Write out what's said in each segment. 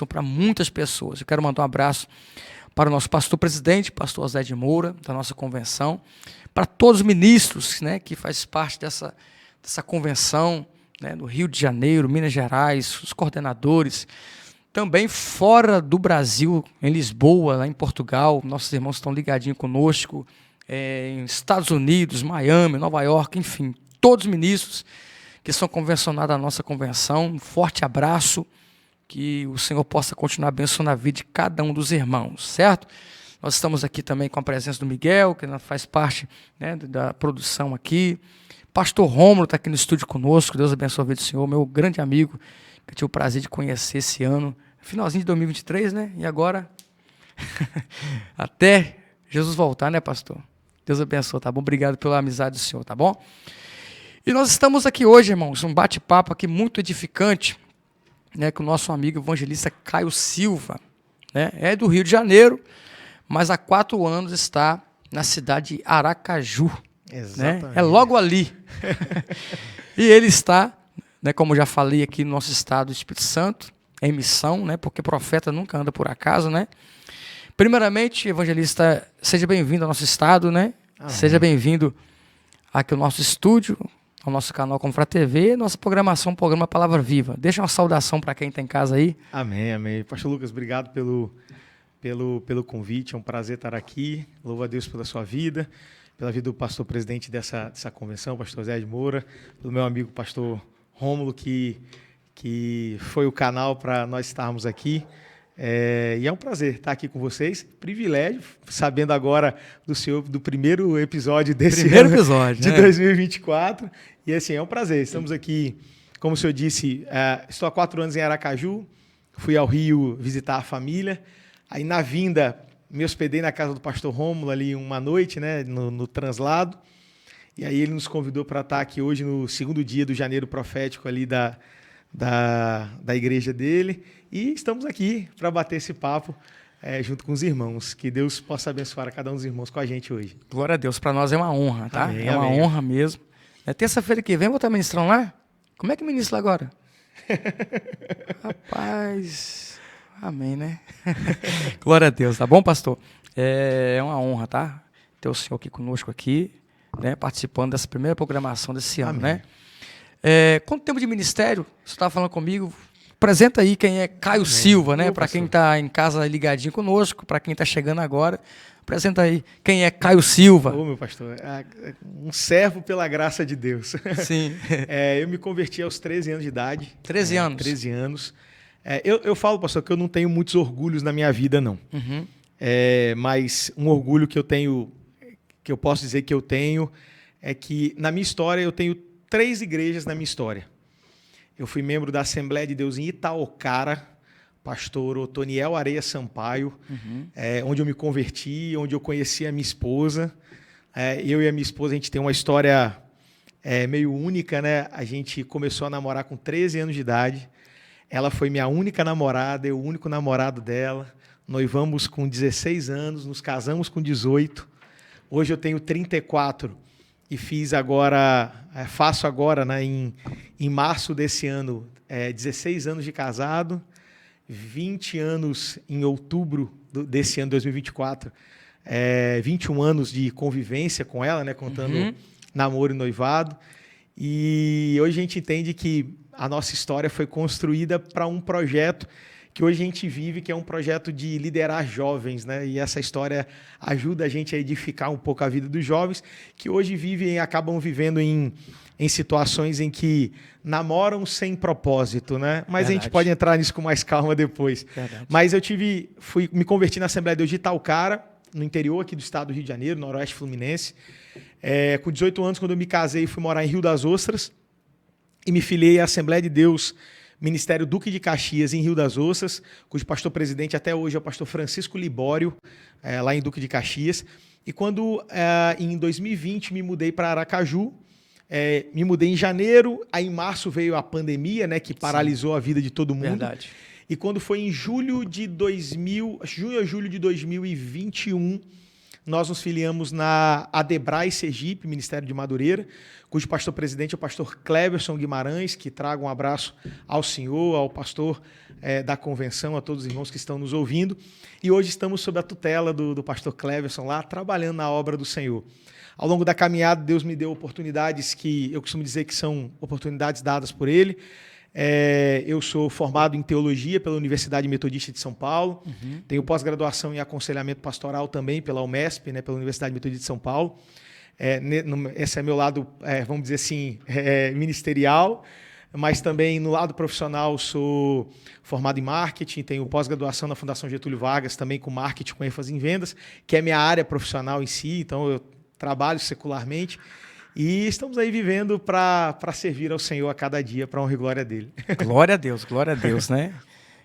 para muitas pessoas. Eu quero mandar um abraço para o nosso pastor presidente, pastor Zé de Moura, da nossa convenção, para todos os ministros, né, que fazem parte dessa convenção, né, no Rio de Janeiro, Minas Gerais, os coordenadores, também fora do Brasil, em Lisboa, lá em Portugal, nossos irmãos estão ligadinhos conosco, em Estados Unidos, Miami, Nova York, enfim, todos os ministros que são convencionados à nossa convenção, um forte abraço, que o Senhor possa continuar abençoando a vida de cada um dos irmãos, certo? Nós estamos aqui também com a presença do Miguel, que faz parte, né, da produção aqui. Pastor Rômulo está aqui no estúdio conosco, Deus abençoe a vida do Senhor, meu grande amigo, que eu tive o prazer de conhecer esse ano, finalzinho de 2023, né? E agora, até Jesus voltar, né, pastor? Deus abençoe, tá bom? Obrigado pela amizade do Senhor, tá bom? E nós estamos aqui hoje, irmãos, um bate-papo aqui muito edificante, né, com o nosso amigo evangelista Caio Silva, né, é do Rio de Janeiro, mas há 4 anos está na cidade de Aracaju. Exatamente. Né, é logo ali. E ele está, né, como já falei aqui no nosso estado do Espírito Santo, em missão, né, porque profeta nunca anda por acaso, né? Primeiramente, evangelista, seja bem-vindo ao nosso estado, né? Amém. Seja bem-vindo aqui ao nosso estúdio, ao nosso canal Confra TV, nossa programação, programa Palavra Viva. Deixa uma saudação para quem está em casa aí. Amém, amém. Pastor Lucas, obrigado pelo convite, é um prazer estar aqui. Louvo a Deus pela sua vida, pela vida do pastor presidente dessa convenção, pastor Zé de Moura, pelo meu amigo pastor Rômulo, que foi o canal para nós estarmos aqui. E é um prazer estar aqui com vocês, privilégio, sabendo agora do senhor, do primeiro episódio desse ano de 2024, e assim, é um prazer, estamos aqui, como o senhor disse, estou há 4 anos em Aracaju, fui ao Rio visitar a família, aí na vinda me hospedei na casa do pastor Rômulo ali uma noite, né, no translado, e aí ele nos convidou para estar aqui hoje no 2º dia do Janeiro Profético ali da igreja dele, e estamos aqui para bater esse papo junto com os irmãos. Que Deus possa abençoar a cada um dos irmãos com a gente hoje. Glória a Deus, para nós é uma honra, tá? Amém, é uma honra mesmo. Terça-feira que vem, vou estar ministrando lá? Como é que ministra agora? Rapaz, amém, né? Glória a Deus, tá bom, pastor? É uma honra, tá? Ter o senhor aqui conosco aqui, né? Participando dessa primeira programação desse ano, amém. Né? Quanto tempo de ministério? Você estava falando comigo. Apresenta aí quem é Caio amém. Silva, né? Para quem está em casa ligadinho conosco, para quem está chegando agora. Apresenta aí quem é Caio Silva. Ô, meu pastor, um servo pela graça de Deus. Sim. Eu me converti aos 13 anos de idade. 13 anos? 13 anos. Eu falo, pastor, que eu não tenho muitos orgulhos na minha vida, não. Uhum. Mas um orgulho que eu tenho, que eu posso dizer que eu tenho, é que na minha história eu tenho 3 igrejas na minha história. Eu fui membro da Assembleia de Deus em Itaocara, pastor Otoniel Areia Sampaio, onde eu me converti, onde eu conheci a minha esposa. Eu e a minha esposa, a gente tem uma história meio única, né? A gente começou a namorar com 13 anos de idade. Ela foi minha única namorada, eu o único namorado dela. Noivamos com 16 anos, nos casamos com 18. Hoje eu tenho 34 e faço agora, né, em março desse ano, 16 anos de casado, 20 anos em outubro desse ano, 2024, 21 anos de convivência com ela, né, contando namoro e noivado. E hoje a gente entende que a nossa história foi construída para um projeto que hoje a gente vive, que é um projeto de liderar jovens, né? E essa história ajuda a gente a edificar um pouco a vida dos jovens, que hoje acabam vivendo em situações em que namoram sem propósito, né? Mas verdade. A gente pode entrar nisso com mais calma depois. Verdade. Mas me converti na Assembleia de Deus de Itaocara, no interior aqui do estado do Rio de Janeiro, noroeste fluminense. Com 18 anos, quando eu me casei, fui morar em Rio das Ostras e me filiei à Assembleia de Deus Ministério Duque de Caxias, em Rio das Ostras, cujo pastor-presidente até hoje é o pastor Francisco Libório, lá em Duque de Caxias. E quando, em 2020, me mudei para Aracaju, me mudei em janeiro, aí em março veio a pandemia, né, que paralisou Sim. a vida de todo mundo. Verdade. E quando foi em junho ou julho de 2021, nós nos filiamos na Adebrai Sergipe, Ministério de Madureira, cujo pastor-presidente é o pastor Cleverson Guimarães, que traga um abraço ao senhor, ao pastor da convenção, a todos os irmãos que estão nos ouvindo. E hoje estamos sob a tutela do pastor Cleverson lá, trabalhando na obra do Senhor. Ao longo da caminhada, Deus me deu oportunidades que eu costumo dizer que são oportunidades dadas por Ele. Eu sou formado em teologia pela Universidade Metodista de São Paulo, tenho pós-graduação em aconselhamento pastoral também pela UMESP, né, pela Universidade Metodista de São Paulo. Esse é meu lado, vamos dizer assim, ministerial, mas também no lado profissional sou formado em marketing, tenho pós-graduação na Fundação Getúlio Vargas, também com marketing com ênfase em vendas, que é minha área profissional em si, então eu trabalho secularmente. E estamos aí vivendo para servir ao Senhor a cada dia, para a honra e glória dele. Glória a Deus, né?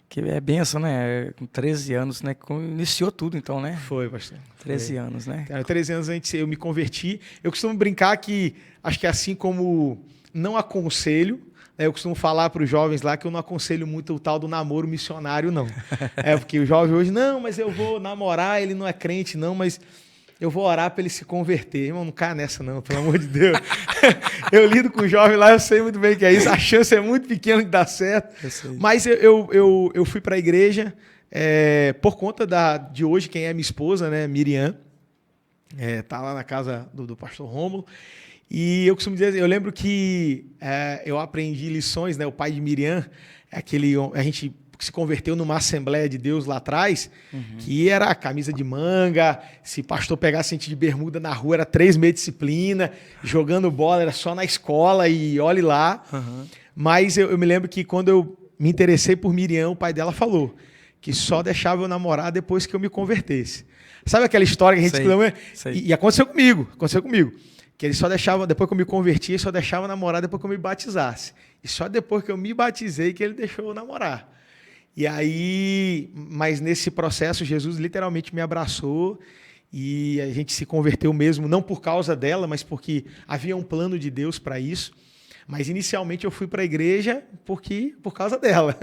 Que é bênção, né? Com 13 anos, né? Iniciou tudo, então, né? Foi, pastor. 13 anos, né? 13 anos eu me converti. Eu costumo brincar que, acho que assim como não aconselho, eu costumo falar para os jovens lá que eu não aconselho muito o tal do namoro missionário, não. Porque o jovem hoje, não, mas eu vou namorar, ele não é crente, não, mas eu vou orar para ele se converter. Irmão, não caia nessa não, pelo amor de Deus. Eu lido com o jovem lá, eu sei muito bem que é isso. A chance é muito pequena de dar certo. Mas eu fui para a igreja por conta de hoje, quem é minha esposa, né, Miriam. Tá lá na casa do pastor Rômulo. E eu costumo dizer, eu lembro que eu aprendi lições, né? O pai de Miriam, a gente se converteu numa Assembleia de Deus lá atrás, que era camisa de manga, se pastor pegasse a gente de bermuda na rua, era 3 meses de disciplina, jogando bola, era só na escola e olhe lá. Mas eu me lembro que quando eu me interessei por Miriam, o pai dela falou que só deixava eu namorar depois que eu me convertesse. Sabe aquela história que a gente... Sei. E aconteceu comigo. Que ele só deixava, depois que eu me converti, ele só deixava namorar depois que eu me batizasse. E só depois que eu me batizei que ele deixou eu namorar. E aí, mas nesse processo, Jesus literalmente me abraçou e a gente se converteu mesmo, não por causa dela, mas porque havia um plano de Deus para isso. Mas inicialmente eu fui para a igreja por causa dela,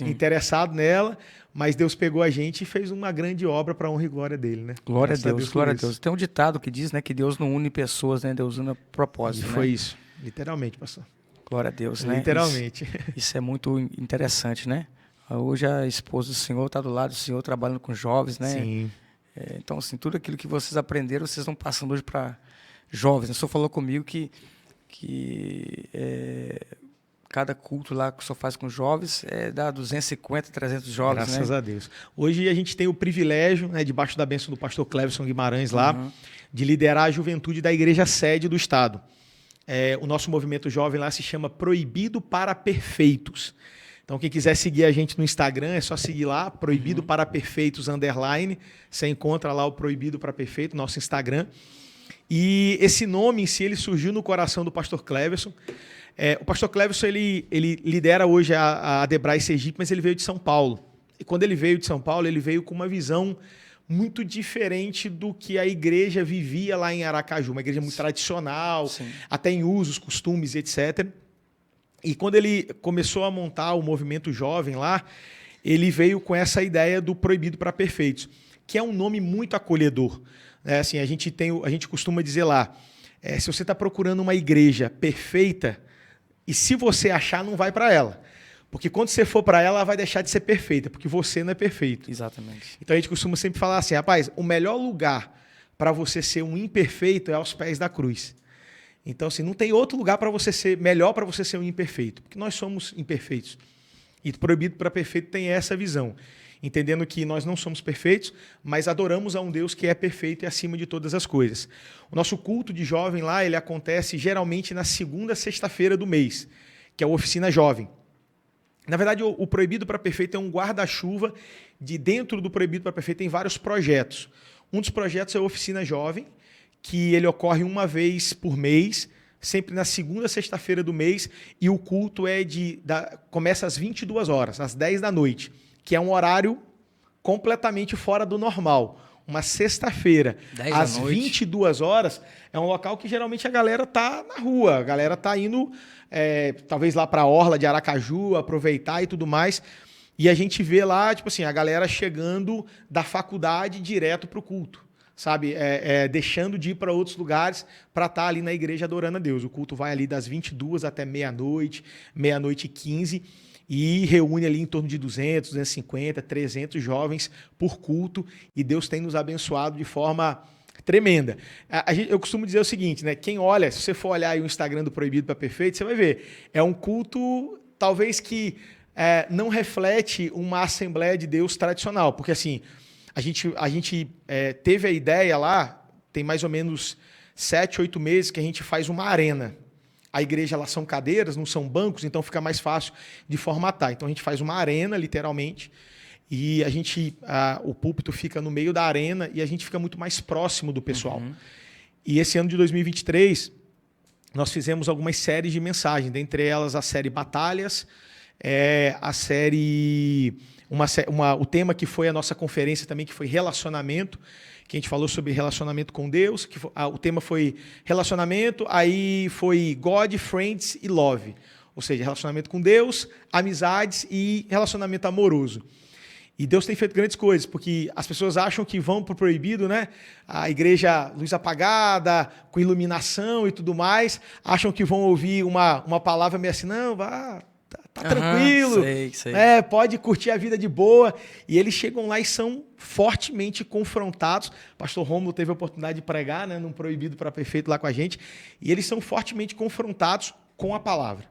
interessado nela, mas Deus pegou a gente e fez uma grande obra para a honra e glória dele, né? Glória a Deus. Tem um ditado que diz, né, que Deus não une pessoas, né? Deus une propósito. E foi isso, literalmente, pastor. Glória a Deus, né? Literalmente. Isso é muito interessante, né? Hoje a esposa do Senhor está do lado do Senhor, trabalhando com jovens, né? Sim. Então, assim, tudo aquilo que vocês aprenderam, vocês estão passando hoje para jovens. O senhor falou comigo que cada culto lá que o senhor faz com jovens dá 250, 300 jovens, Graças a Deus. Hoje a gente tem o privilégio, né, debaixo da bênção do pastor Cleverson Guimarães lá, de liderar a juventude da igreja sede do Estado. O nosso movimento jovem lá se chama Proibido para Perfeitos. Então, quem quiser seguir a gente no Instagram, é só seguir lá, Proibido para Perfeitos, _. Você encontra lá o Proibido para Perfeito, nosso Instagram. E esse nome em si, ele surgiu no coração do pastor Cleverson. O pastor Cleverson, ele lidera hoje a Adebrai Sergipe, mas ele veio de São Paulo. E quando ele veio de São Paulo, ele veio com uma visão muito diferente do que a igreja vivia lá em Aracaju. Uma igreja muito tradicional, até em usos, costumes, etc. E quando ele começou a montar o movimento jovem lá, ele veio com essa ideia do Proibido para Perfeitos, que é um nome muito acolhedor. Assim, a gente costuma dizer lá, se você está procurando uma igreja perfeita, e se você achar, não vai para ela. Porque quando você for para ela vai deixar de ser perfeita, porque você não é perfeito. Exatamente. Então a gente costuma sempre falar assim, rapaz, o melhor lugar para você ser um imperfeito é aos pés da cruz. Então, assim, não tem outro lugar para você ser melhor para você ser um imperfeito, porque nós somos imperfeitos. E Proibido para Perfeito tem essa visão, entendendo que nós não somos perfeitos, mas adoramos a um Deus que é perfeito e acima de todas as coisas. O nosso culto de jovem lá, ele acontece geralmente na segunda sexta-feira do mês, que é a oficina jovem. Na verdade, o Proibido para Perfeito é um guarda-chuva de dentro do Proibido para Perfeito tem vários projetos. Um dos projetos é a oficina jovem, que ele ocorre uma vez por mês, sempre na segunda sexta-feira do mês, e o culto começa às 22 horas, às 10 da noite, que é um horário completamente fora do normal. Uma sexta-feira, às 22 horas, é um local que geralmente a galera está na rua, a galera está indo, talvez lá para a orla de Aracaju, aproveitar e tudo mais, e a gente vê lá, tipo assim, a galera chegando da faculdade direto para o culto. sabe? Deixando de ir para outros lugares para estar ali na igreja adorando a Deus. O culto vai ali das 22 até meia-noite, meia-noite e 15, e reúne ali em torno de 200, 250, 300 jovens por culto, e Deus tem nos abençoado de forma tremenda. Eu costumo dizer o seguinte, né? Quem olha, se você for olhar aí o Instagram do Proibido para Perfeito, você vai ver, é um culto talvez que não reflete uma Assembleia de Deus tradicional, porque assim, a gente teve a ideia lá, tem mais ou menos 7, 8 meses que a gente faz uma arena. A igreja, elas são cadeiras, não são bancos, então fica mais fácil de formatar. Então a gente faz uma arena, literalmente, e o púlpito fica no meio da arena e a gente fica muito mais próximo do pessoal. Uhum. E esse ano de 2023, nós fizemos algumas séries de mensagens, dentre elas a série Batalhas, a série... o tema que foi a nossa conferência também, que foi relacionamento, que a gente falou sobre relacionamento com Deus, o tema foi relacionamento, aí foi God, Friends e Love, ou seja, relacionamento com Deus, amizades e relacionamento amoroso. E Deus tem feito grandes coisas, porque as pessoas acham que vão para o proibido, né? A igreja, luz apagada, com iluminação e tudo mais, acham que vão ouvir uma palavra meio assim, não, vá... Tá tranquilo, sei. Pode curtir a vida de boa. E eles chegam lá e são fortemente confrontados. O pastor Rômulo teve a oportunidade de pregar, né, num Proibido para Perfeito lá com a gente. E eles são fortemente confrontados com a palavra.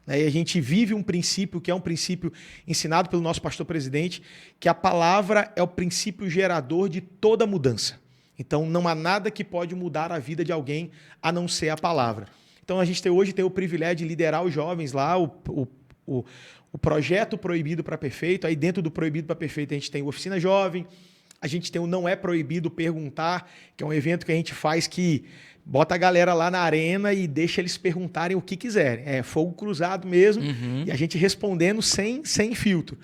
E a gente vive um princípio que é um princípio ensinado pelo nosso pastor presidente, que a palavra é o princípio gerador de toda mudança. Então não há nada que pode mudar a vida de alguém a não ser a palavra. Então a gente hoje tem o privilégio de liderar os jovens lá, o projeto Proibido para Perfeito. Aí dentro do Proibido para Perfeito a gente tem o Oficina Jovem, a gente tem o Não É Proibido Perguntar, que é um evento que a gente faz que bota a galera lá na arena e deixa eles perguntarem o que quiserem. É fogo cruzado mesmo, e a gente respondendo sem filtro.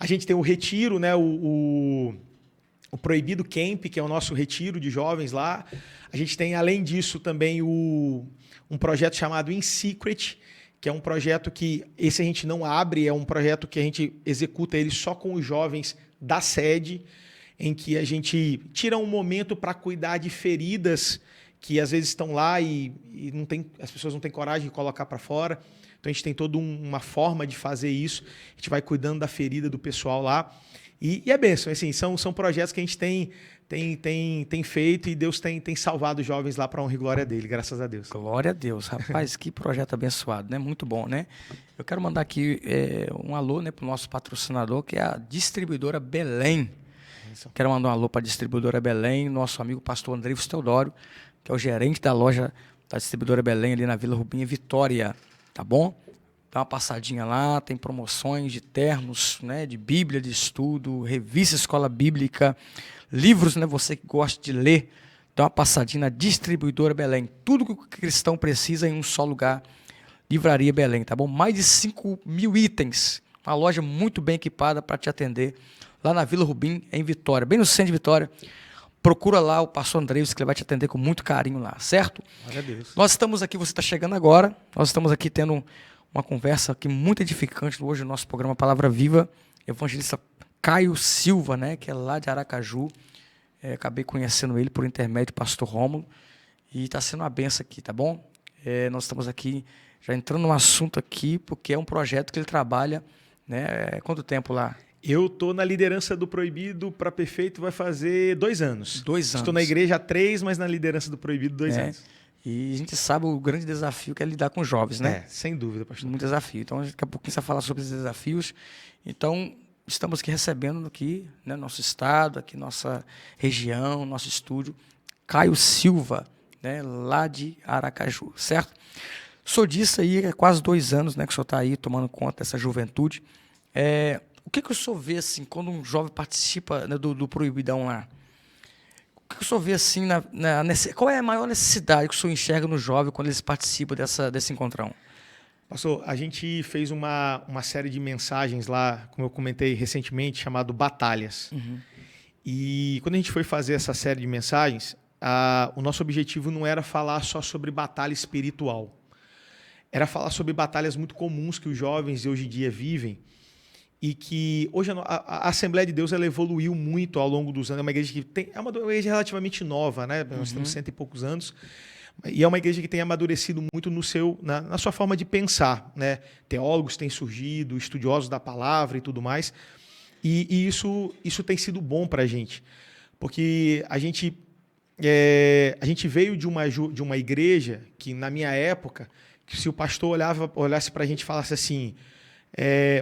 A gente tem o retiro, né, o Proibido Camp, que é o nosso retiro de jovens lá. A gente tem, além disso, também um projeto chamado In Secret, que é um projeto que esse a gente não abre, é um projeto que a gente executa ele só com os jovens da sede, em que a gente tira um momento para cuidar de feridas que às vezes estão lá e as pessoas não têm coragem de colocar para fora. Então a gente tem toda uma forma de fazer isso, a gente vai cuidando da ferida do pessoal lá. E é bênção, assim, são projetos que a gente tem feito, e Deus tem salvado os jovens lá para honra e glória dele, graças a Deus. Glória a Deus, rapaz, que projeto abençoado, né? Muito bom, né? Eu quero mandar aqui um alô, né, para o nosso patrocinador, que é a Distribuidora Belém. Isso. Quero mandar um alô para a Distribuidora Belém, nosso amigo pastor Andrivos Teodoro, que é o gerente da loja da Distribuidora Belém ali na Vila Rubinha, Vitória, tá bom? Dá uma passadinha lá, tem promoções de termos, né, de Bíblia de estudo, revista Escola Bíblica, livros, né, você que gosta de ler, dá uma passadinha na Distribuidora Belém. Tudo que o cristão precisa em um só lugar, Livraria Belém, tá bom? Mais de 5.000 itens, uma loja muito bem equipada para te atender lá na Vila Rubim, em Vitória, bem no centro de Vitória. Procura lá o pastor Andrés, que ele vai te atender com muito carinho lá, certo? Glória a Deus. Nós estamos aqui, você está chegando agora, nós estamos aqui tendo uma conversa aqui muito edificante hoje no nosso programa Palavra Viva, evangelista Caio Silva, né, que é lá de Aracaju. Acabei conhecendo ele por intermédio do pastor Rômulo, e está sendo uma benção aqui, tá bom? Nós estamos aqui já entrando no assunto aqui, porque é um projeto que ele trabalha, né? Quanto tempo lá? Eu estou na liderança do Proibido para Perfeito, vai fazer 2 anos. 2 anos. Estou na igreja há 3, mas na liderança do Proibido 2 anos. E a gente sabe o grande desafio que é lidar com jovens, né? Sem dúvida, pastor. Muito desafio. Então, daqui a pouquinho você vai falar sobre esses desafios. Então, estamos aqui recebendo aqui, né, nosso estado, aqui nossa região, nosso estúdio, Caio Silva, né, lá de Aracaju, certo? O senhor disse aí, há quase 2 anos, né, que o senhor está aí tomando conta dessa juventude. O que o senhor vê, assim, quando um jovem participa, né, do Proibidão lá? O que o senhor vê, assim, qual é a maior necessidade que o senhor enxerga no jovem quando eles participam desse encontrão? Pastor, a gente fez uma série de mensagens lá, como eu comentei recentemente, chamado Batalhas. Uhum. E quando a gente foi fazer essa série de mensagens, o nosso objetivo não era falar só sobre batalha espiritual. Era falar sobre batalhas muito comuns que os jovens de hoje em dia vivem, e que hoje a Assembleia de Deus ela evoluiu muito ao longo dos anos. É uma igreja que é uma igreja relativamente nova, né? Nós temos 100 e poucos anos. E é uma igreja que tem amadurecido muito na sua forma de pensar, né? Teólogos têm surgido, estudiosos da palavra e tudo mais. E isso tem sido bom para a gente, porque a gente veio de uma igreja que, na minha época, que se o pastor olhasse para a gente e falasse assim,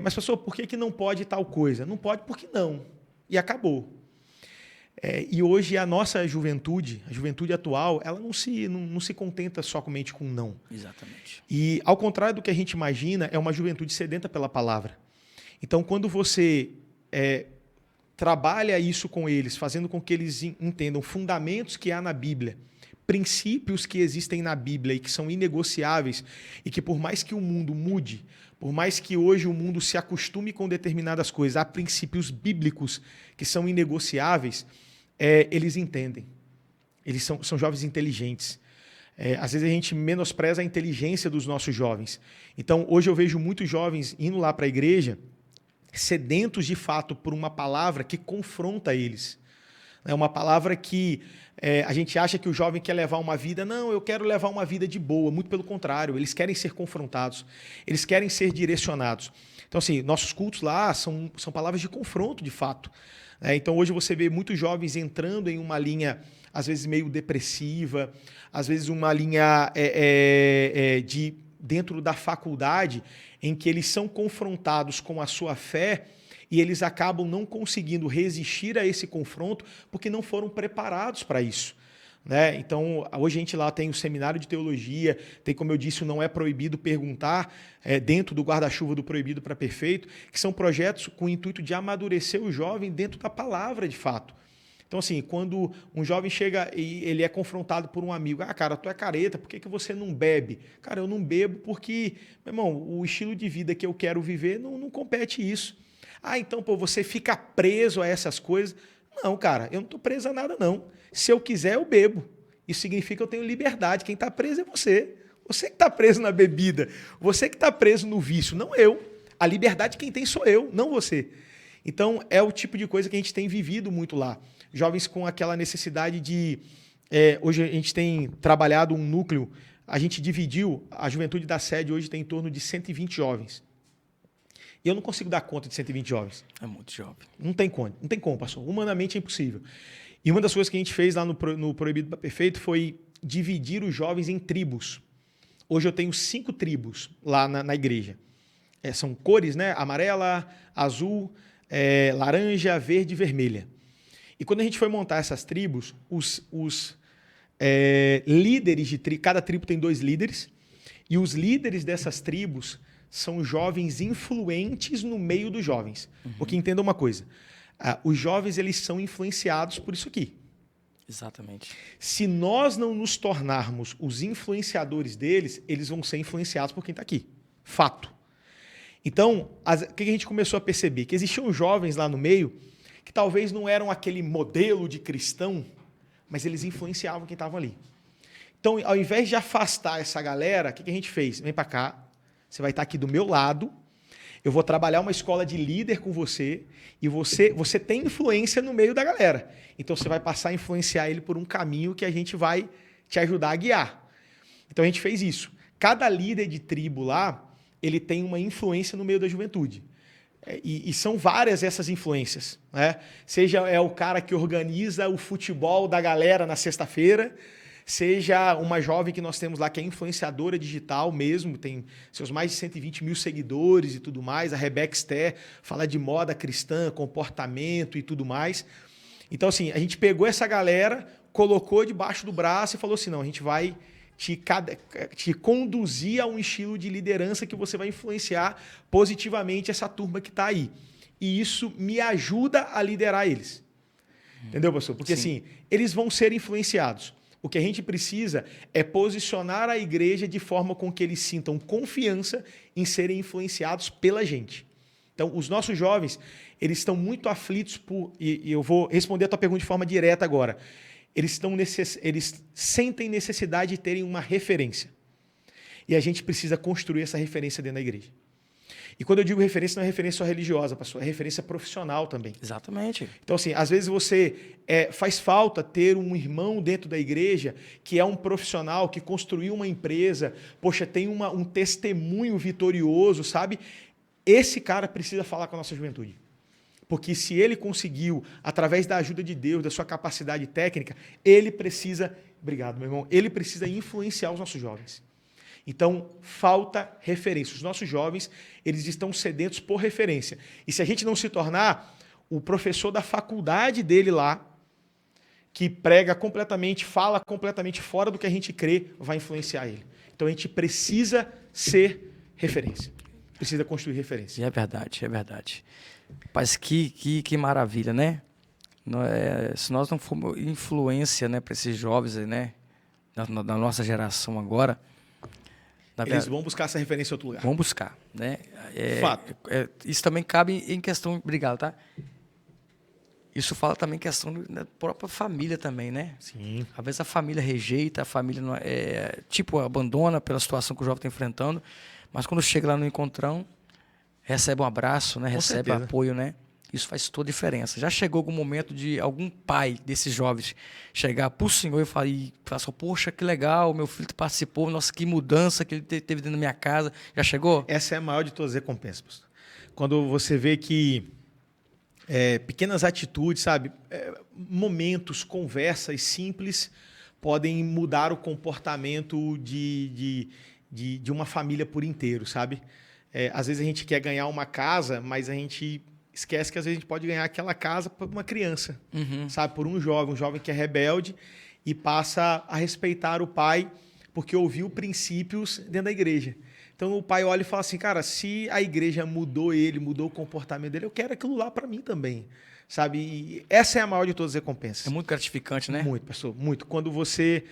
mas pastor, por que não pode tal coisa? Não pode porque não. E acabou. E hoje a nossa juventude, a juventude atual, ela não se contenta somente com não. Exatamente. E, ao contrário do que a gente imagina, é uma juventude sedenta pela palavra. Então, quando você trabalha isso com eles, fazendo com que eles entendam fundamentos que há na Bíblia, princípios que existem na Bíblia e que são inegociáveis, e que por mais que o mundo mude, por mais que hoje o mundo se acostume com determinadas coisas, há princípios bíblicos que são inegociáveis, eles entendem. Eles são jovens inteligentes. Às vezes a gente menospreza a inteligência dos nossos jovens. Então, hoje eu vejo muitos jovens indo lá para a igreja, sedentos de fato por uma palavra que confronta eles. É uma palavra que a gente acha que o jovem quer levar uma vida. Não, eu quero levar uma vida de boa. Muito pelo contrário, eles querem ser confrontados. Eles querem ser direcionados. Então, assim, nossos cultos lá são palavras de confronto, de fato. Então, hoje você vê muitos jovens entrando em uma linha, às vezes, meio depressiva, às vezes uma linha dentro da faculdade, em que eles são confrontados com a sua fé e eles acabam não conseguindo resistir a esse confronto porque não foram preparados para isso. Então, hoje a gente lá tem o seminário de teologia, tem, como eu disse, o Não É Proibido Perguntar, dentro do guarda-chuva do Proibido para Perfeito, que são projetos com o intuito de amadurecer o jovem dentro da palavra, de fato. Então, assim, quando um jovem chega e ele é confrontado por um amigo, cara, tu é careta, por que você não bebe? Cara, eu não bebo porque, meu irmão, o estilo de vida que eu quero viver não compete isso. Então, você fica preso a essas coisas. Não, cara, eu não estou preso a nada, não. Se eu quiser, eu bebo. Isso significa que eu tenho liberdade. Quem está preso é você. Você que está preso na bebida. Você que está preso no vício, não eu. A liberdade quem tem sou eu, não você. Então, é o tipo de coisa que a gente tem vivido muito lá. Jovens com aquela necessidade de... hoje a gente tem trabalhado um núcleo, a gente dividiu, a juventude da sede hoje tem em torno de 120 jovens. E eu não consigo dar conta de 120 jovens. É muito jovem. Não tem como, pastor. Humanamente é impossível. E uma das coisas que a gente fez lá no Proibido para Perfeito foi dividir os jovens em tribos. Hoje eu tenho 5 tribos lá na igreja. São cores, né? Amarela, azul, laranja, verde e vermelha. E quando a gente foi montar essas tribos, os líderes de tribo, cada tribo tem 2 líderes, e os líderes dessas tribos são jovens influentes no meio dos jovens. Porque entenda uma coisa, os jovens eles são influenciados por isso aqui. Exatamente. Se nós não nos tornarmos os influenciadores deles, eles vão ser influenciados por quem está aqui. Fato. Então, o que a gente começou a perceber? Que existiam jovens lá no meio que talvez não eram aquele modelo de cristão, mas eles influenciavam quem estava ali. Então, ao invés de afastar essa galera, o que a gente fez? Vem para cá, você vai estar aqui do meu lado, eu vou trabalhar uma escola de líder com você, e você tem influência no meio da galera. Então, você vai passar a influenciar ele por um caminho que a gente vai te ajudar a guiar. Então, a gente fez isso. Cada líder de tribo lá, ele tem uma influência no meio da juventude. E são várias essas influências, né? Seja o cara que organiza o futebol da galera na sexta-feira, seja uma jovem que nós temos lá que é influenciadora digital mesmo, tem seus mais de 120 mil seguidores e tudo mais, a Rebeca Ster fala de moda cristã, comportamento e tudo mais. Então, assim, a gente pegou essa galera, colocou debaixo do braço e falou assim, não, a gente vai te conduzir a um estilo de liderança que você vai influenciar positivamente essa turma que está aí. E isso me ajuda a liderar eles. Entendeu, pastor? Porque assim, eles vão ser influenciados. O que a gente precisa é posicionar a igreja de forma com que eles sintam confiança em serem influenciados pela gente. Então, os nossos jovens, eles estão muito aflitos e eu vou responder a tua pergunta de forma direta agora. Eles sentem necessidade de terem uma referência. E a gente precisa construir essa referência dentro da igreja. E quando eu digo referência, não é referência só religiosa, pastor, é referência profissional também. Exatamente. Então, assim, às vezes faz falta ter um irmão dentro da igreja que é um profissional, que construiu uma empresa, poxa, tem um testemunho vitorioso, sabe? Esse cara precisa falar com a nossa juventude. Porque se ele conseguiu, através da ajuda de Deus, da sua capacidade técnica, ele precisa, obrigado, meu irmão, ele precisa influenciar os nossos jovens. Então, falta referência. Os nossos jovens, eles estão sedentos por referência. E se a gente não se tornar o professor da faculdade dele lá, que prega completamente, fala completamente fora do que a gente crê, vai influenciar ele. Então, a gente precisa ser referência. Precisa construir referência. E é verdade, é verdade. Mas que maravilha, né? Se nós não formos influência, né, para esses jovens aí, né, da nossa geração agora... Eles vão buscar essa referência em outro lugar. Vão buscar, né? Fato. Isso também cabe em questão... Obrigado, tá? Isso fala também em questão da própria família também, né? Sim. Às vezes a família rejeita, a família não abandona pela situação que o jovem está enfrentando, mas quando chega lá no encontrão, recebe um abraço, né? Recebe apoio, né? Isso faz toda a diferença. Já chegou algum momento de algum pai desses jovens chegar para o senhor e falar assim, poxa, que legal, meu filho participou, nossa, que mudança que ele teve dentro da minha casa. Já chegou? Essa é a maior de todas as recompensas, pastor. Quando você vê que pequenas atitudes, sabe, momentos, conversas simples podem mudar o comportamento de uma família por inteiro, sabe? Às vezes a gente quer ganhar uma casa, mas a gente esquece que às vezes a gente pode ganhar aquela casa por uma criança, sabe? Por um jovem que é rebelde e passa a respeitar o pai porque ouviu princípios dentro da igreja. Então o pai olha e fala assim, cara, se a igreja mudou ele, mudou o comportamento dele, eu quero aquilo lá para mim também, sabe? E essa é a maior de todas as recompensas. É muito gratificante, né? Muito, pessoal, muito. Quando você,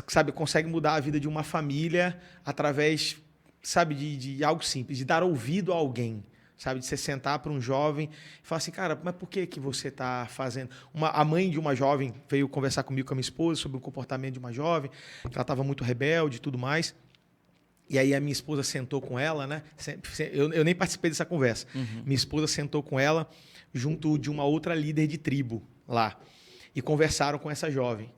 sabe, consegue mudar a vida de uma família através, sabe, de algo simples, de dar ouvido a alguém, sabe, de você sentar para um jovem e falar assim, cara, mas por que você está fazendo? A mãe de uma jovem veio conversar comigo, com a minha esposa, sobre o comportamento de uma jovem, que ela estava muito rebelde e tudo mais. E aí a minha esposa sentou com ela, né? Eu nem participei dessa conversa. Minha esposa sentou com ela junto de uma outra líder de tribo lá. E conversaram com essa jovem.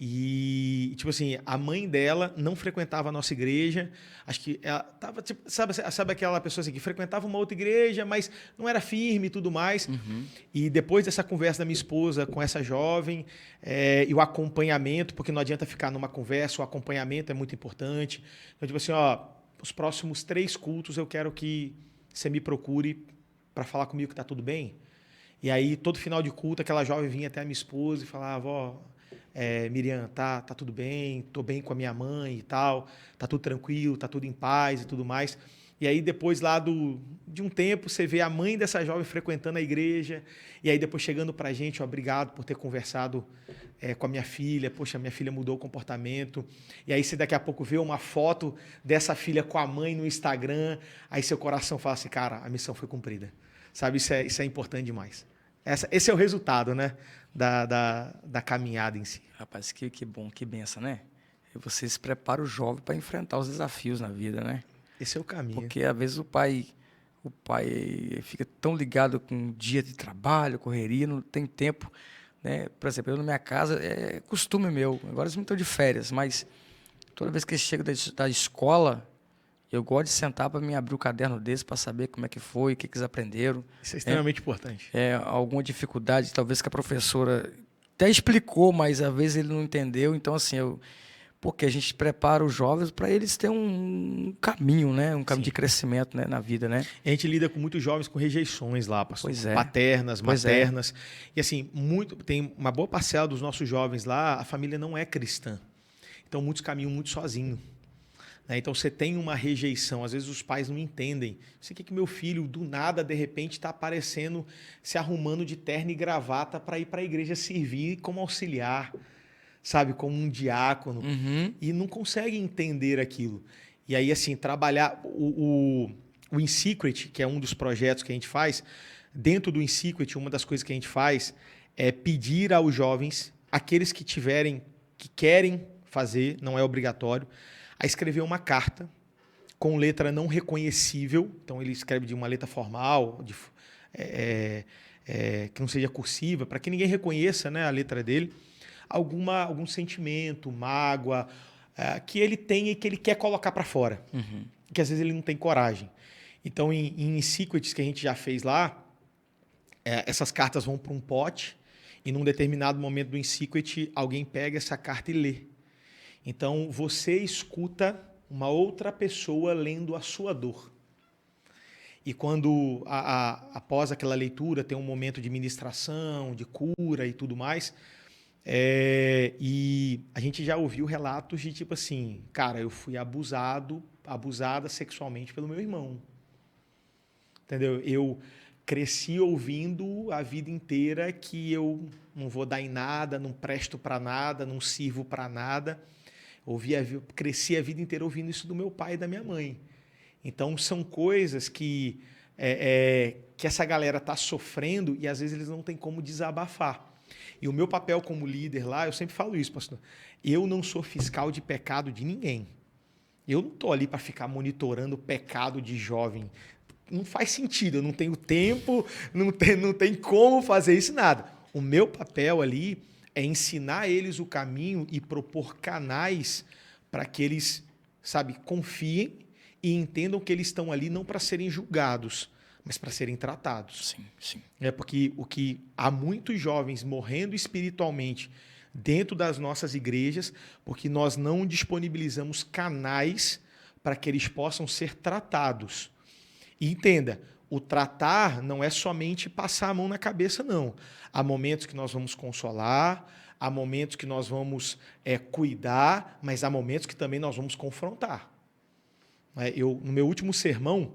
E, tipo assim, a mãe dela não frequentava a nossa igreja. Acho que ela tava, tipo, sabe aquela pessoa assim, que frequentava uma outra igreja, mas não era firme e tudo mais. E depois dessa conversa da minha esposa com essa jovem, e o acompanhamento, porque não adianta ficar numa conversa, o acompanhamento é muito importante. Então, tipo assim, os próximos 3 cultos eu quero que você me procure para falar comigo que tá tudo bem. E aí, todo final de culto, aquela jovem vinha até a minha esposa e falava, Miriam, tá tudo bem, tô bem com a minha mãe e tal, tá tudo tranquilo, tá tudo em paz e tudo mais. E aí depois lá de um tempo você vê a mãe dessa jovem frequentando a igreja, e aí depois chegando pra gente, obrigado por ter conversado com a minha filha, poxa, minha filha mudou o comportamento. E aí você daqui a pouco vê uma foto dessa filha com a mãe no Instagram, aí seu coração fala assim, cara, a missão foi cumprida. Sabe, isso é importante demais. Esse é o resultado, né, da caminhada em si. Rapaz, que bom, que benção, né? E você se prepara o jovem para enfrentar os desafios na vida, né? Esse é o caminho. Porque às vezes o pai fica tão ligado com o dia de trabalho, correria, não tem tempo, né? Por exemplo, eu na minha casa, é costume meu, agora eles não estão de férias, mas toda vez que eles chegam da escola, eu gosto de sentar para me abrir o caderno desse para saber como é que foi, o que eles aprenderam. Isso é extremamente importante. Alguma dificuldade, talvez que a professora até explicou, mas às vezes ele não entendeu. Então, assim, porque a gente prepara os jovens para eles terem um caminho, né? Um caminho de crescimento, né? Na vida, né? A gente lida com muitos jovens com rejeições lá, pastor. Pois é. Paternas, maternas. E assim, tem uma boa parcela dos nossos jovens lá, a família não é cristã. Então, muitos caminham muito sozinhos. Então, você tem uma rejeição. Às vezes, os pais não entendem. Você quer que meu filho, do nada, de repente, está aparecendo, se arrumando de terno e gravata para ir para a igreja servir como auxiliar, sabe? Como um diácono. E não consegue entender aquilo. E aí, assim, trabalhar... O In Secret, que é um dos projetos que a gente faz, dentro do In Secret, uma das coisas que a gente faz é pedir aos jovens, aqueles que querem fazer, não é obrigatório, a escrever uma carta com letra não reconhecível, então ele escreve de uma letra formal, que não seja cursiva, para que ninguém reconheça, né, a letra dele, algum sentimento, mágoa, que ele tem e que ele quer colocar para fora, que às vezes ele não tem coragem. Então, em secrets que a gente já fez lá, essas cartas vão para um pote e num determinado momento do secret, alguém pega essa carta e lê. Então, você escuta uma outra pessoa lendo a sua dor. E quando, após aquela leitura, tem um momento de ministração, de cura e tudo mais, e a gente já ouviu relatos de tipo assim, cara, eu fui abusada sexualmente pelo meu irmão. Entendeu? Eu cresci ouvindo a vida inteira que eu não vou dar em nada, não presto para nada, não sirvo para nada. Cresci a vida inteira ouvindo isso do meu pai e da minha mãe. Então, são coisas que essa galera está sofrendo e, às vezes, eles não têm como desabafar. E o meu papel como líder lá, eu sempre falo isso, pastor, eu não sou fiscal de pecado de ninguém. Eu não estou ali para ficar monitorando o pecado de jovem. Não faz sentido, eu não tenho tempo, não tem como fazer isso, nada. O meu papel ali é ensinar eles o caminho e propor canais para que eles, confiem e entendam que eles estão ali não para serem julgados, mas para serem tratados. Sim, sim. Porque há muitos jovens morrendo espiritualmente dentro das nossas igrejas, porque nós não disponibilizamos canais para que eles possam ser tratados. E entenda, o tratar não é somente passar a mão na cabeça, não. Há momentos que nós vamos consolar, há momentos que nós vamos cuidar, mas há momentos que também nós vamos confrontar. No meu último sermão,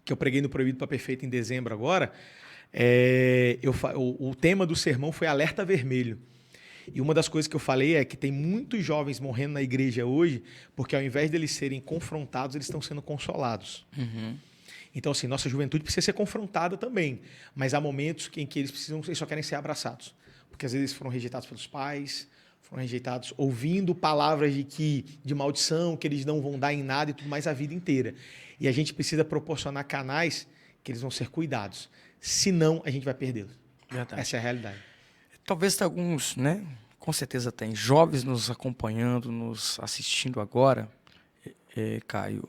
que eu preguei no Proibido para Perfeito em dezembro agora, o tema do sermão foi alerta vermelho. E uma das coisas que eu falei é que tem muitos jovens morrendo na igreja hoje, porque ao invés deles serem confrontados, eles estão sendo consolados. Então, assim, nossa juventude precisa ser confrontada também, mas há momentos em que eles só querem ser abraçados. Porque às vezes foram rejeitados pelos pais, foram rejeitados ouvindo palavras de maldição, que eles não vão dar em nada e tudo mais a vida inteira. E a gente precisa proporcionar canais que eles vão ser cuidados. Senão, a gente vai perdê-los. Essa é a realidade. Talvez tenha alguns, né? Com certeza tem. Jovens nos acompanhando, nos assistindo agora, Caio.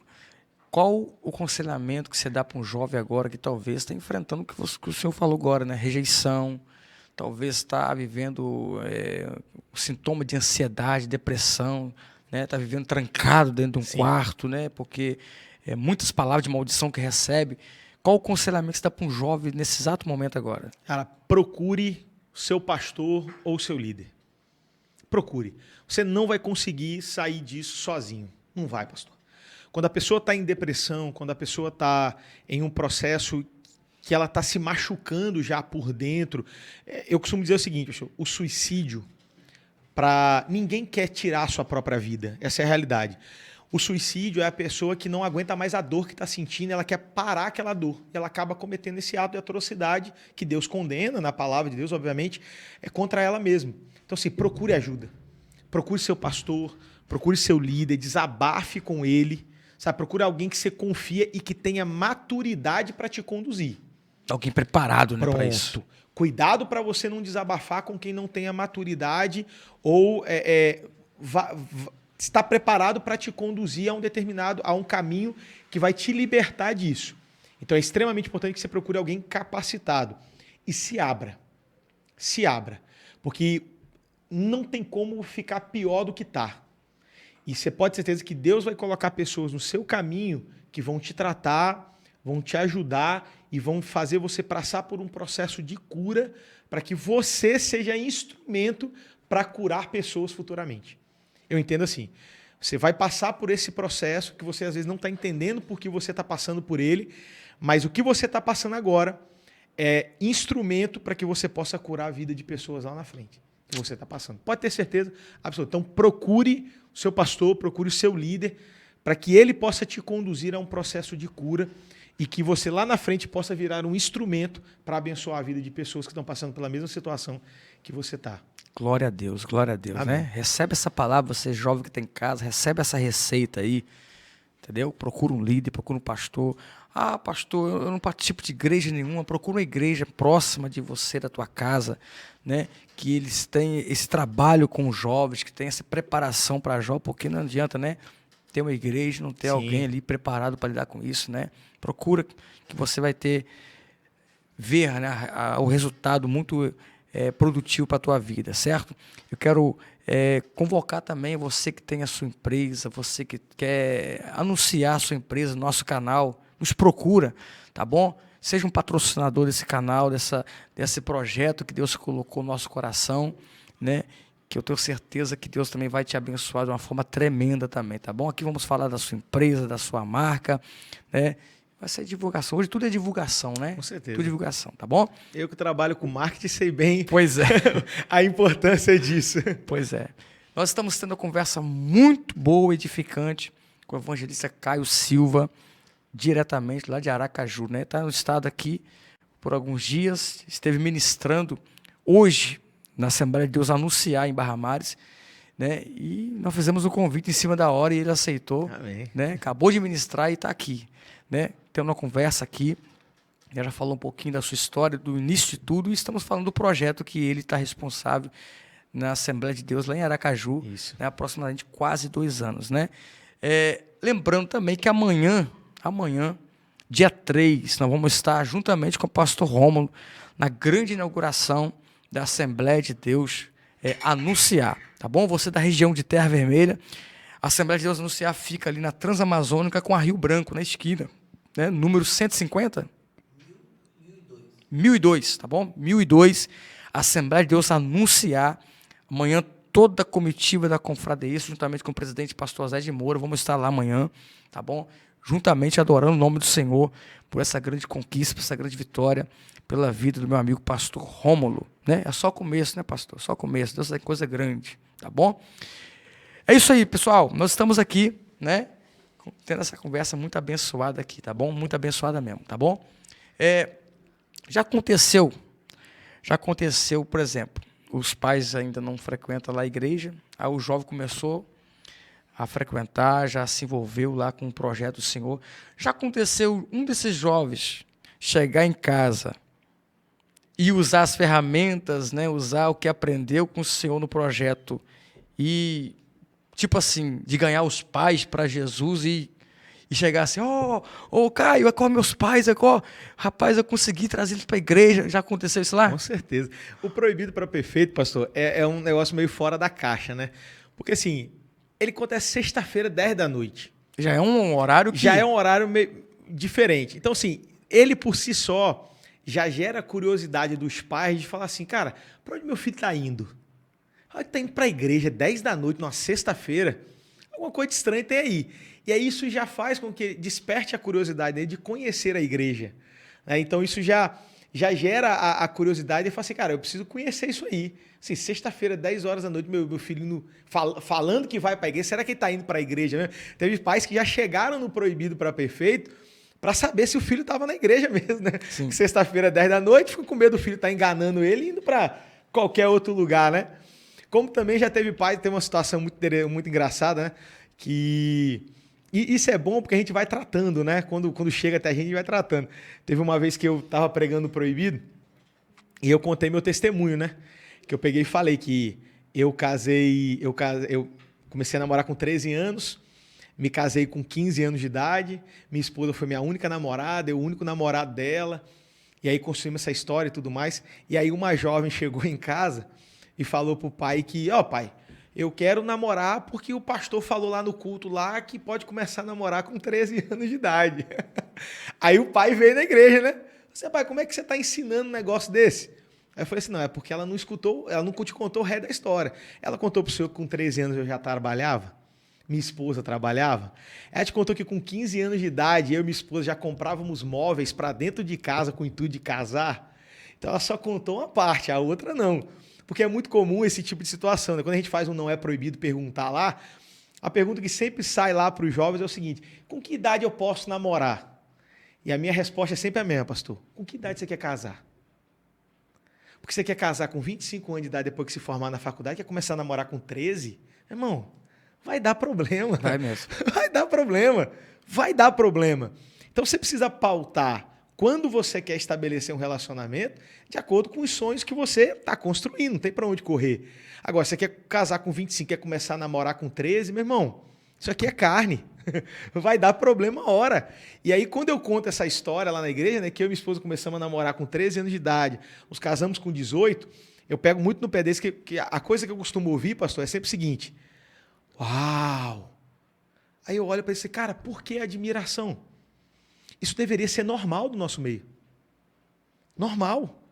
Qual o aconselhamento que você dá para um jovem agora que talvez está enfrentando o que o senhor falou agora, né? Rejeição, talvez está vivendo sintoma de ansiedade, depressão, né? Está vivendo trancado dentro de um quarto, né? Porque muitas palavras de maldição que recebe. Qual o aconselhamento que você dá para um jovem nesse exato momento agora? Cara, procure seu pastor ou seu líder. Procure. Você não vai conseguir sair disso sozinho. Não vai, pastor. Quando a pessoa está em depressão, quando a pessoa está em um processo que ela está se machucando já por dentro, eu costumo dizer o seguinte, pastor, o suicídio, ninguém quer tirar a sua própria vida. Essa é a realidade. O suicídio é a pessoa que não aguenta mais a dor que está sentindo, ela quer parar aquela dor. E ela acaba cometendo esse ato de atrocidade que Deus condena, na palavra de Deus, obviamente, contra ela mesma. Então, assim, procure ajuda. Procure seu pastor, procure seu líder, desabafe com ele. Procure alguém que você confia e que tenha maturidade para te conduzir. Alguém preparado, né, para isso. Cuidado para você não desabafar com quem não tenha maturidade ou está preparado para te conduzir a um caminho que vai te libertar disso. Então é extremamente importante que você procure alguém capacitado. E se abra. Se abra. Porque não tem como ficar pior do que está. E você pode ter certeza que Deus vai colocar pessoas no seu caminho que vão te tratar, vão te ajudar e vão fazer você passar por um processo de cura para que você seja instrumento para curar pessoas futuramente. Eu entendo assim, você vai passar por esse processo que você às vezes não está entendendo porque você está passando por ele, mas o que você está passando agora é instrumento para que você possa curar a vida de pessoas lá na frente que você está passando. Pode ter certeza absoluta. Então procure o seu pastor, procure o seu líder para que ele possa te conduzir a um processo de cura e que você lá na frente possa virar um instrumento para abençoar a vida de pessoas que estão passando pela mesma situação que você está. Glória a Deus, Amém. né? Recebe essa palavra, você jovem que está em casa, recebe essa receita aí, entendeu? Procura um líder, procura um pastor. Ah, pastor, eu não participo de igreja nenhuma. Procura uma igreja próxima de você, da tua casa, né? Que eles têm esse trabalho com os jovens, que tem essa preparação para jovem, porque não adianta, né? Ter uma igreja, não ter alguém ali preparado para lidar com isso, né? Procura que você vai ver, né, o resultado muito produtivo para a tua vida, certo? Eu quero convocar também você que tem a sua empresa, você que quer anunciar a sua empresa no nosso canal, nos procura, tá bom? Seja um patrocinador desse canal, desse projeto que Deus colocou no nosso coração, né? Que eu tenho certeza que Deus também vai te abençoar de uma forma tremenda também, tá bom? Aqui vamos falar da sua empresa, da sua marca, né? Vai ser divulgação. Hoje tudo é divulgação, né? Com certeza. Tudo é divulgação, tá bom? Eu que trabalho com marketing sei bem Pois é. a importância disso. Pois é. Nós estamos tendo uma conversa muito boa, edificante, com o evangelista Caio Silva, diretamente lá de Aracaju, né? Está no estado aqui por alguns dias, esteve ministrando hoje na Assembleia de Deus Anunciar em Barra Mares, né? E nós fizemos o convite em cima da hora e ele aceitou. Amém. Né? Acabou de ministrar e está aqui, né? Tendo uma conversa aqui, ele já falou um pouquinho da sua história, do início de tudo, e estamos falando do projeto que ele está responsável na Assembleia de Deus lá em Aracaju, né? Aproximadamente quase 2 anos, né? Lembrando também que amanhã, dia 3, nós vamos estar juntamente com o pastor Rômulo na grande inauguração da Assembleia de Deus Anunciar, tá bom? Você da região de Terra Vermelha, a Assembleia de Deus Anunciar fica ali na Transamazônica com a Rio Branco, na esquina, né? Número 150? 1002, tá bom? 1002, Assembleia de Deus Anunciar. Amanhã toda a comitiva da Confradeia, juntamente com o presidente pastor Zé de Moura, vamos estar lá amanhã, tá bom? Juntamente adorando o nome do Senhor por essa grande conquista, por essa grande vitória, pela vida do meu amigo pastor Rômulo, né? É só começo, né, pastor? Só começo. Deus é coisa grande, tá bom? É isso aí, pessoal. Nós estamos aqui, né, tendo essa conversa muito abençoada aqui, tá bom? Muito abençoada mesmo, tá bom? Já aconteceu, por exemplo, os pais ainda não frequentam lá a igreja, aí o jovem começou a frequentar, já se envolveu lá com o projeto do Senhor. Já aconteceu um desses jovens chegar em casa e usar as ferramentas, né, usar o que aprendeu com o Senhor no projeto e, tipo assim, de ganhar os pais para Jesus e chegar assim, Caio, é meus pais, rapaz, eu consegui trazer eles para a igreja. Já aconteceu isso lá? Com certeza. O proibido para perfeito, pastor, é um negócio meio fora da caixa, né? Porque assim, ele acontece sexta-feira, 10 da noite. Já é um horário que... Já é um horário meio diferente. Então, assim, ele por si só já gera curiosidade dos pais de falar assim, cara, para onde meu filho está indo? Ele está indo para a igreja 10 da noite, numa sexta-feira. Alguma coisa estranha tem aí. E aí isso já faz com que desperte a curiosidade dele de conhecer a igreja. Então isso já gera a curiosidade e fala assim, cara, eu preciso conhecer isso aí. Assim, sexta-feira, 10 horas da noite, meu filho falando que vai para a igreja, será que ele está indo para a igreja mesmo? Teve pais que já chegaram no proibido para perfeito para saber se o filho estava na igreja mesmo, né? Sexta-feira, 10 da noite, ficou com medo do filho estar enganando ele e indo para qualquer outro lugar, né? Como também já teve pai, tem uma situação muito engraçada, né? Que... E isso é bom porque a gente vai tratando, né? Quando chega até a gente vai tratando. Teve uma vez que eu estava pregando proibido e eu contei meu testemunho, né? Que eu peguei e falei que eu comecei a namorar com 13 anos, me casei com 15 anos de idade, minha esposa foi minha única namorada, eu o único namorado dela, e aí construímos essa história e tudo mais. E aí uma jovem chegou em casa e falou pro pai que, pai, eu quero namorar porque o pastor falou lá no culto lá que pode começar a namorar com 13 anos de idade. Aí o pai veio na igreja, né? Você, pai, como é que você está ensinando um negócio desse? Aí eu falei assim, não, é porque ela não escutou, ela não te contou o resto da história. Ela contou pro senhor que com 13 anos eu já trabalhava, minha esposa trabalhava. Ela te contou que com 15 anos de idade, eu e minha esposa já comprávamos móveis para dentro de casa com o intuito de casar. Então ela só contou uma parte, a outra não. Porque é muito comum esse tipo de situação, né? Quando a gente faz um não é proibido perguntar lá, a pergunta que sempre sai lá para os jovens é o seguinte, com que idade eu posso namorar? E a minha resposta é sempre a mesma, pastor. Com que idade você quer casar? Porque você quer casar com 25 anos de idade depois que se formar na faculdade, quer começar a namorar com 13? Irmão, vai dar problema. Vai mesmo. Vai dar problema. Vai dar problema. Então você precisa pautar quando você quer estabelecer um relacionamento de acordo com os sonhos que você está construindo. Não tem para onde correr. Agora, você quer casar com 25, quer começar a namorar com 13, meu irmão, isso aqui é carne. Vai dar problema a hora. E aí, quando eu conto essa história lá na igreja, né, que eu e minha esposa começamos a namorar com 13 anos de idade, nos casamos com 18, eu pego muito no pé desse, que a coisa que eu costumo ouvir, pastor, é sempre o seguinte: uau! Aí eu olho para esse cara, por que admiração? Isso deveria ser normal do nosso meio. Normal.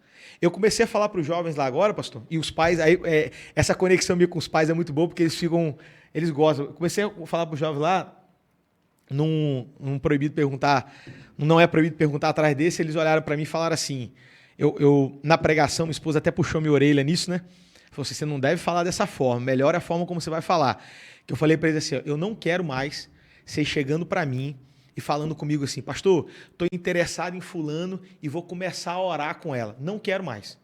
Eu comecei a falar para os jovens lá agora, pastor, e os pais, aí, essa conexão minha com os pais é muito boa, porque eles gostam. Eu comecei a falar para os jovens lá, num proibido perguntar, não é proibido perguntar atrás desse, eles olharam para mim e falaram assim, na pregação, minha esposa até puxou minha orelha nisso, né? Falou assim, você não deve falar dessa forma, melhor é a forma como você vai falar. Que eu falei para eles assim, eu não quero mais vocês chegando para mim e falando comigo assim, pastor, estou interessado em fulano e vou começar a orar com ela. Não quero mais.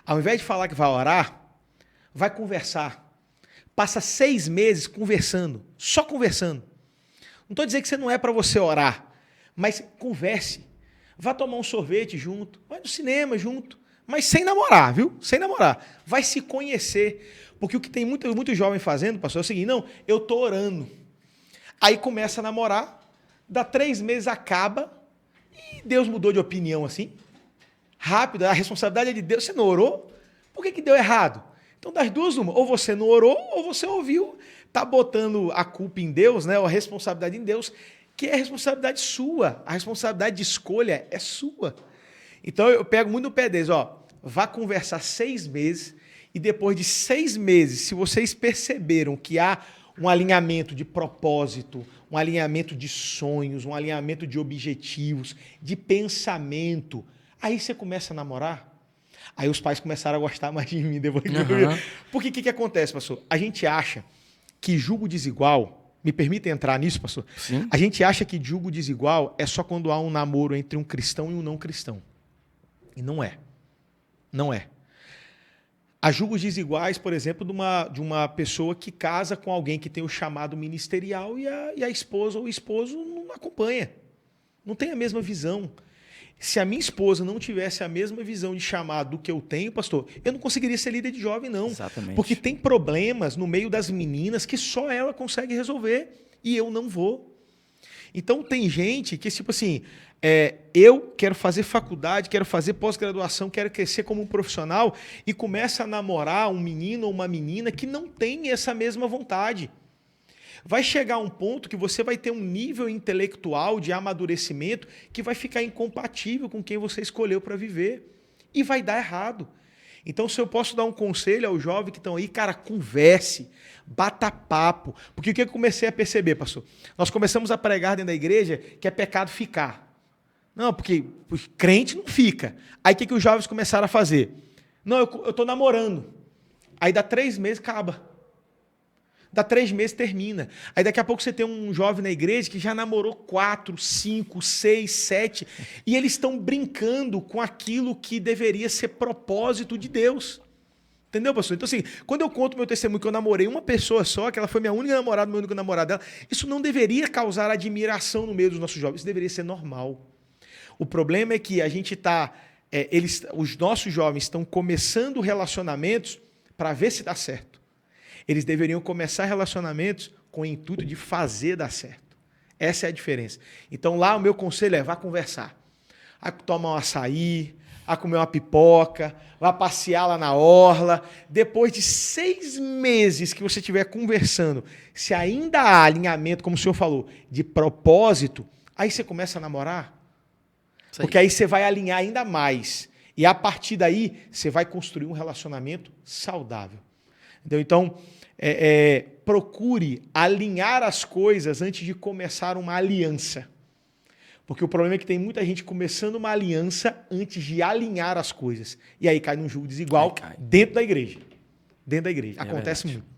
Ao invés de falar que vai orar, vai conversar. Passa 6 meses conversando, só conversando. Não estou dizendo que você não é para você orar, mas converse. Vá tomar um sorvete junto, vai no cinema junto, mas sem namorar, viu? Sem namorar. Vai se conhecer. Porque o que tem muito jovem fazendo, pastor, é o seguinte, não, eu estou orando. Aí começa a namorar, dá 3 meses, acaba, e Deus mudou de opinião assim. Rápido, a responsabilidade é de Deus. Você não orou? Por que deu errado? Então, das duas, uma. Ou você não orou, ou você ouviu. Está botando a culpa em Deus, né? Ou a responsabilidade em Deus, que é a responsabilidade sua. A responsabilidade de escolha é sua. Então, eu pego muito no pé deles, ó. Vá conversar 6 meses, e depois de 6 meses, se vocês perceberam que há um alinhamento de propósito, um alinhamento de sonhos, um alinhamento de objetivos, de pensamento, aí você começa a namorar. Aí os pais começaram a gostar mais de mim depois que eu vi. Porque o que acontece, pastor? A gente acha que julgo desigual, me permita entrar nisso, pastor? Sim. A gente acha que julgo desigual é só quando há um namoro entre um cristão e um não cristão. E não é. Não é. Há julgos desiguais, por exemplo, de uma pessoa que casa com alguém que tem o chamado ministerial e a esposa ou o esposo não acompanha. Não tem a mesma visão. Se a minha esposa não tivesse a mesma visão de chamado do que eu tenho, pastor, eu não conseguiria ser líder de jovem, não. Exatamente. Porque tem problemas no meio das meninas que só ela consegue resolver e eu não vou. Então tem gente que, tipo assim, eu quero fazer faculdade, quero fazer pós-graduação, quero crescer como um profissional e começa a namorar um menino ou uma menina que não tem essa mesma vontade. Vai chegar um ponto que você vai ter um nível intelectual de amadurecimento que vai ficar incompatível com quem você escolheu para viver. E vai dar errado. Então, se eu posso dar um conselho aos jovens que estão aí, cara, converse, bata papo. Porque o que eu comecei a perceber, pastor? Nós começamos a pregar dentro da igreja que é pecado ficar. Não, porque crente não fica. Aí o que os jovens começaram a fazer? Não, eu estou namorando. Aí dá 3 meses, acaba. Dá 3 meses, termina. Aí daqui a pouco você tem um jovem na igreja que já namorou 4, 5, 6, 7, e eles estão brincando com aquilo que deveria ser propósito de Deus. Entendeu, pastor? Então, assim, quando eu conto meu testemunho que eu namorei uma pessoa só, que ela foi minha única namorada, meu único namorado dela, isso não deveria causar admiração no meio dos nossos jovens, isso deveria ser normal. O problema é que a gente está, os nossos jovens estão começando relacionamentos para ver se dá certo. Eles deveriam começar relacionamentos com o intuito de fazer dar certo. Essa é a diferença. Então lá o meu conselho é, vá conversar. Vá tomar um açaí, vá comer uma pipoca, vá passear lá na orla. Depois de 6 meses que você estiver conversando, se ainda há alinhamento, como o senhor falou, de propósito, aí você começa a namorar. Porque aí você vai alinhar ainda mais. E a partir daí, você vai construir um relacionamento saudável. Então, procure alinhar as coisas antes de começar uma aliança. Porque o problema é que tem muita gente começando uma aliança antes de alinhar as coisas. E aí cai num julgo desigual dentro da igreja. Dentro da igreja. Acontece muito.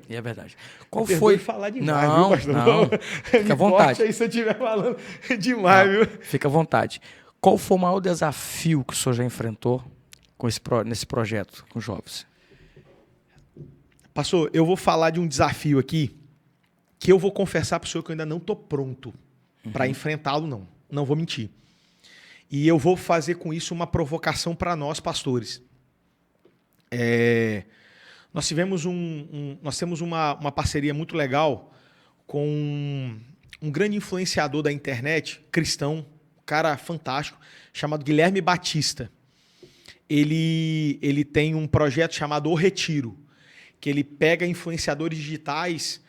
E é verdade. Qual foi? Falar demais, não, viu, pastor? Não. Fica à vontade. Aí se eu estiver falando demais, não, viu? Fica à vontade. Qual foi o maior desafio que o senhor já enfrentou nesse projeto com jovens? Pastor, eu vou falar de um desafio aqui que eu vou confessar para o senhor que eu ainda não estou pronto para enfrentá-lo, não. Não vou mentir. E eu vou fazer com isso uma provocação para nós, pastores. Nós temos uma parceria muito legal com um grande influenciador da internet, cristão, um cara fantástico, chamado Guilherme Batista. Ele tem um projeto chamado O Retiro, que ele pega influenciadores digitais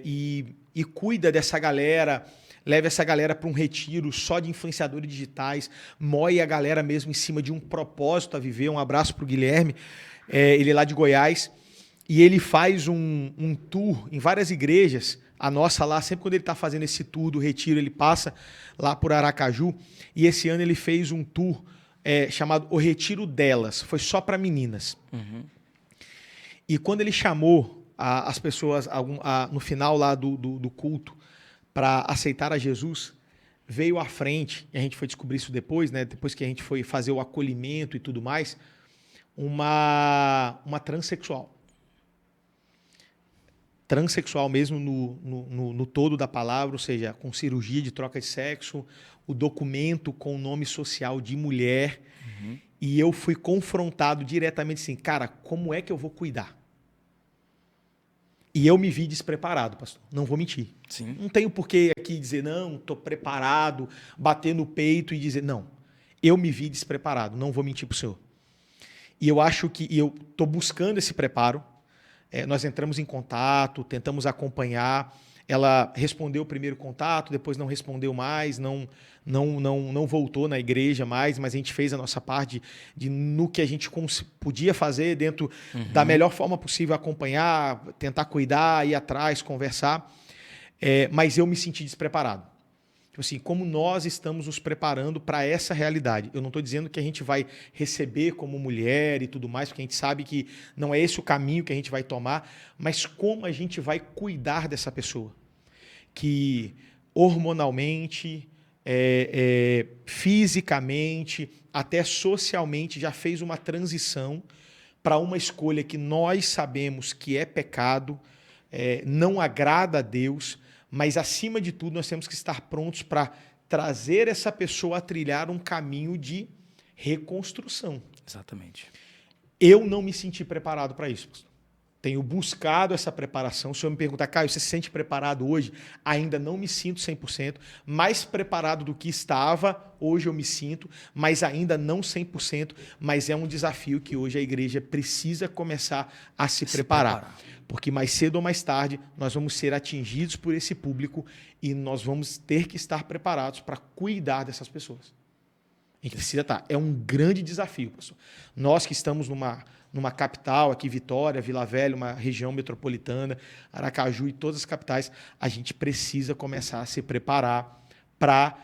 e cuida dessa galera, leva essa galera para um retiro só de influenciadores digitais, moe a galera mesmo em cima de um propósito a viver. Um abraço para o Guilherme, ele é lá de Goiás, e ele faz um tour em várias igrejas. A nossa lá, sempre quando ele está fazendo esse tour do retiro, ele passa lá por Aracaju, e esse ano ele fez um tour chamado O Retiro Delas, foi só para meninas. E quando ele chamou as pessoas no final lá do culto para aceitar a Jesus, veio à frente, e a gente foi descobrir isso depois, né? Depois que a gente foi fazer o acolhimento e tudo mais, uma transexual. Transexual mesmo no todo da palavra, ou seja, com cirurgia de troca de sexo, o documento com o nome social de mulher. E eu fui confrontado diretamente assim, cara, como é que eu vou cuidar? E eu me vi despreparado, pastor. Não vou mentir. Sim. Não tenho por que aqui dizer, não, estou preparado, bater no peito e dizer, não. Eu me vi despreparado, não vou mentir para o senhor. E eu acho que eu estou buscando esse preparo. Nós entramos em contato, tentamos acompanhar. Ela respondeu o primeiro contato, depois não respondeu mais, não voltou na igreja mais, mas a gente fez a nossa parte no que a gente podia fazer dentro da melhor forma possível, acompanhar, tentar cuidar, ir atrás, conversar. Mas eu me senti despreparado. Tipo assim, como nós estamos nos preparando para essa realidade. Eu não estou dizendo que a gente vai receber como mulher e tudo mais, porque a gente sabe que não é esse o caminho que a gente vai tomar, mas como a gente vai cuidar dessa pessoa. Que hormonalmente, fisicamente, até socialmente já fez uma transição para uma escolha que nós sabemos que é pecado, não agrada a Deus, mas, acima de tudo, nós temos que estar prontos para trazer essa pessoa a trilhar um caminho de reconstrução. Exatamente. Eu não me senti preparado para isso, pastor. Tenho buscado essa preparação. Se eu me perguntar, Caio, você se sente preparado hoje? Ainda não me sinto 100%. Mais preparado do que estava, hoje eu me sinto, mas ainda não 100%. Mas é um desafio que hoje a igreja precisa começar a se preparar. Porque mais cedo ou mais tarde nós vamos ser atingidos por esse público e nós vamos ter que estar preparados para cuidar dessas pessoas. A gente precisa estar. É um grande desafio, pastor. Nós que estamos numa capital, aqui Vitória, Vila Velha, uma região metropolitana, Aracaju e todas as capitais, a gente precisa começar a se preparar para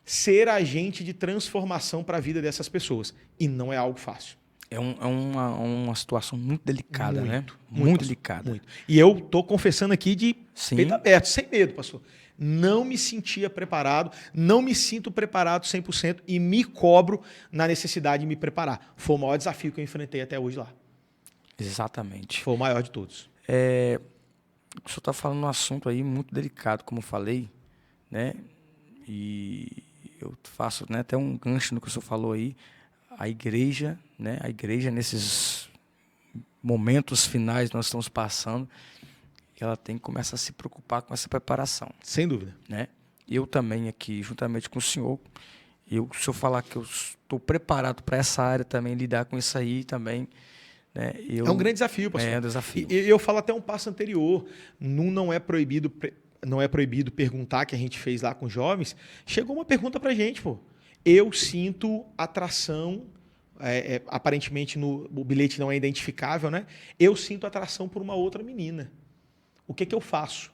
ser agente de transformação para a vida dessas pessoas. E não é algo fácil. É uma situação muito delicada, né? Muito delicada. Muito. E eu estou confessando aqui de Sim. peito aberto, sem medo, pastor. Não me sentia preparado, não me sinto preparado 100% e me cobro na necessidade de me preparar. Foi o maior desafio que eu enfrentei até hoje lá. Exatamente. Foi o maior de todos. O senhor está falando um assunto aí muito delicado, como eu falei, né? E eu faço, né, até um gancho no que o senhor falou aí. A igreja, né? A igreja nesses momentos finais que nós estamos passando, ela tem que começar a se preocupar com essa preparação. Sem dúvida. Né? Eu também aqui, juntamente com o senhor, se eu falar que eu estou preparado para essa área também, lidar com isso aí também, né? É um grande desafio, pastor. É um desafio. E eu falo até um passo anterior. Não é proibido perguntar, que a gente fez lá com jovens. Chegou uma pergunta para a gente, pô. Eu sinto atração, aparentemente o bilhete não é identificável, né? Eu sinto atração por uma outra menina. O que eu faço?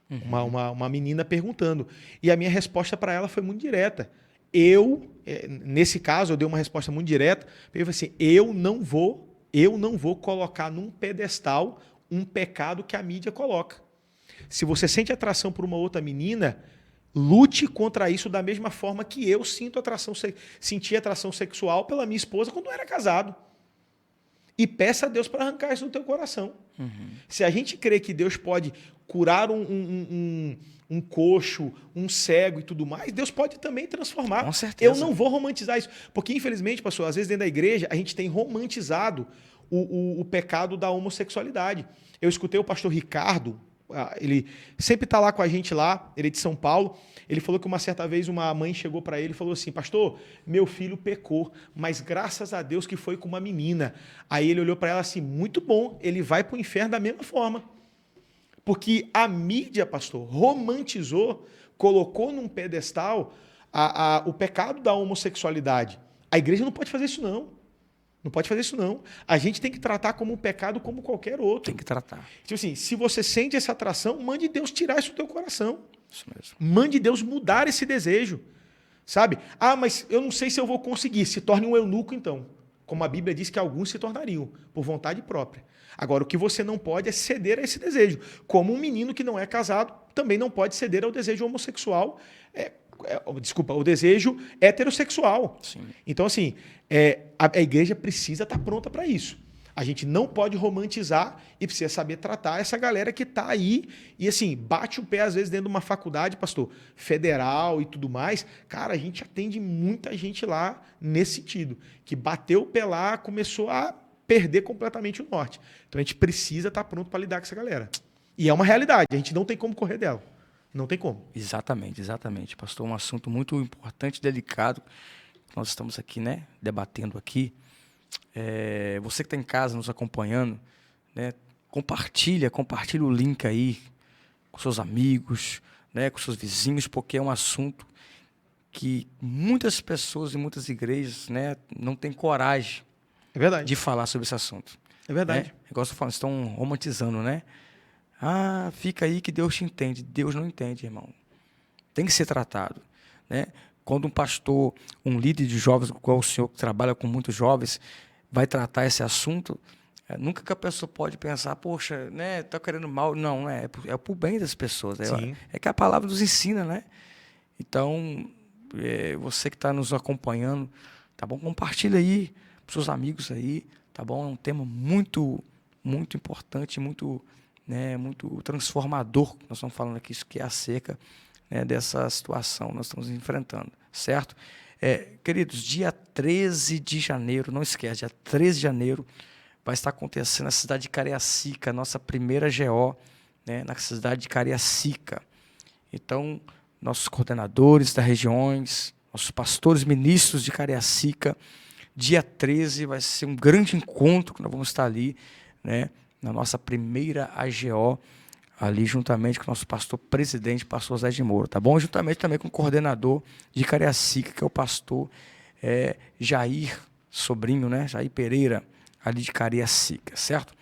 Uma menina perguntando. E a minha resposta para ela foi muito direta. Nesse caso, eu dei uma resposta muito direta. Eu falei assim, eu não vou colocar num pedestal um pecado que a mídia coloca. Se você sente atração por uma outra menina, lute contra isso da mesma forma que eu senti atração sexual pela minha esposa quando eu era casado. e peça a Deus para arrancar isso do teu coração. Se a gente crê que Deus pode curar um coxo, um cego e tudo mais, Deus pode também transformar. Com certeza. Eu não vou romantizar isso. Porque, infelizmente, pastor, às vezes dentro da igreja a gente tem romantizado o pecado da homossexualidade. Eu escutei o pastor Ricardo, ele sempre está lá com a gente lá, ele é de São Paulo. Ele falou que uma certa vez uma mãe chegou para ele e falou assim: pastor, meu filho pecou, mas graças a Deus que foi com uma menina. Aí ele olhou para ela assim: muito bom, ele vai para o inferno da mesma forma. Porque a mídia, pastor, romantizou, colocou num pedestal o pecado da homossexualidade. A igreja não pode fazer isso, não. Não pode fazer isso, não. A gente tem que tratar como um pecado como qualquer outro. Tem que tratar. Tipo assim, se você sente essa atração, mande Deus tirar isso do teu coração. Isso mesmo. Mande Deus mudar esse desejo. Sabe? Ah, mas eu não sei se eu vou conseguir. Se torne um eunuco, então. Como a Bíblia diz que alguns se tornariam, por vontade própria. Agora, o que você não pode é ceder a esse desejo. Como um menino que não é casado também não pode ceder ao desejo homossexual, o desejo heterossexual. Sim. Então, assim, a igreja precisa estar pronta para isso. A gente não pode romantizar e precisa saber tratar essa galera que está aí e, assim, bate o pé, às vezes, dentro de uma faculdade, pastor, federal e tudo mais. Cara, a gente atende muita gente lá nesse sentido, que bateu o pé lá, começou a perder completamente o norte. Então, a gente precisa estar pronto para lidar com essa galera. E é uma realidade, a gente não tem como correr dela. Não tem como. Exatamente, exatamente. Pastor, um assunto muito importante e delicado que nós estamos aqui, né, debatendo aqui. Você que está em casa nos acompanhando, né, compartilha o link aí com seus amigos, né, com seus vizinhos, porque é um assunto que muitas pessoas e muitas igrejas, né, não têm coragem de falar sobre esse assunto. É verdade. Né? Igual você falando, estão romantizando, né? Ah, fica aí que Deus te entende. Deus não entende, irmão. Tem que ser tratado, né? Quando um pastor, um líder de jovens, igual o senhor que trabalha com muitos jovens, vai tratar esse assunto, nunca que a pessoa pode pensar, poxa, né, tá querendo mal. Não, é pro bem das pessoas. É que a palavra nos ensina, né? Então, você que está nos acompanhando, tá bom? Compartilha aí para seus amigos aí, tá bom? É um tema muito, muito importante, muito, né, muito transformador. Nós estamos falando aqui, isso que é acerca, né, dessa situação que nós estamos enfrentando, certo? Queridos, dia 13 de janeiro, não esquece, dia 13 de janeiro vai estar acontecendo na cidade de Cariacica, nossa primeira GO, né, na cidade de Cariacica. Então, nossos coordenadores das regiões, nossos pastores ministros de Cariacica, dia 13 vai ser um grande encontro que nós vamos estar ali, né, na nossa primeira AGO, ali juntamente com o nosso pastor presidente, pastor Zé de Moura, tá bom? Juntamente também com o coordenador de Cariacica, que é o pastor Jair, sobrinho, né? Jair Pereira, ali de Cariacica, certo?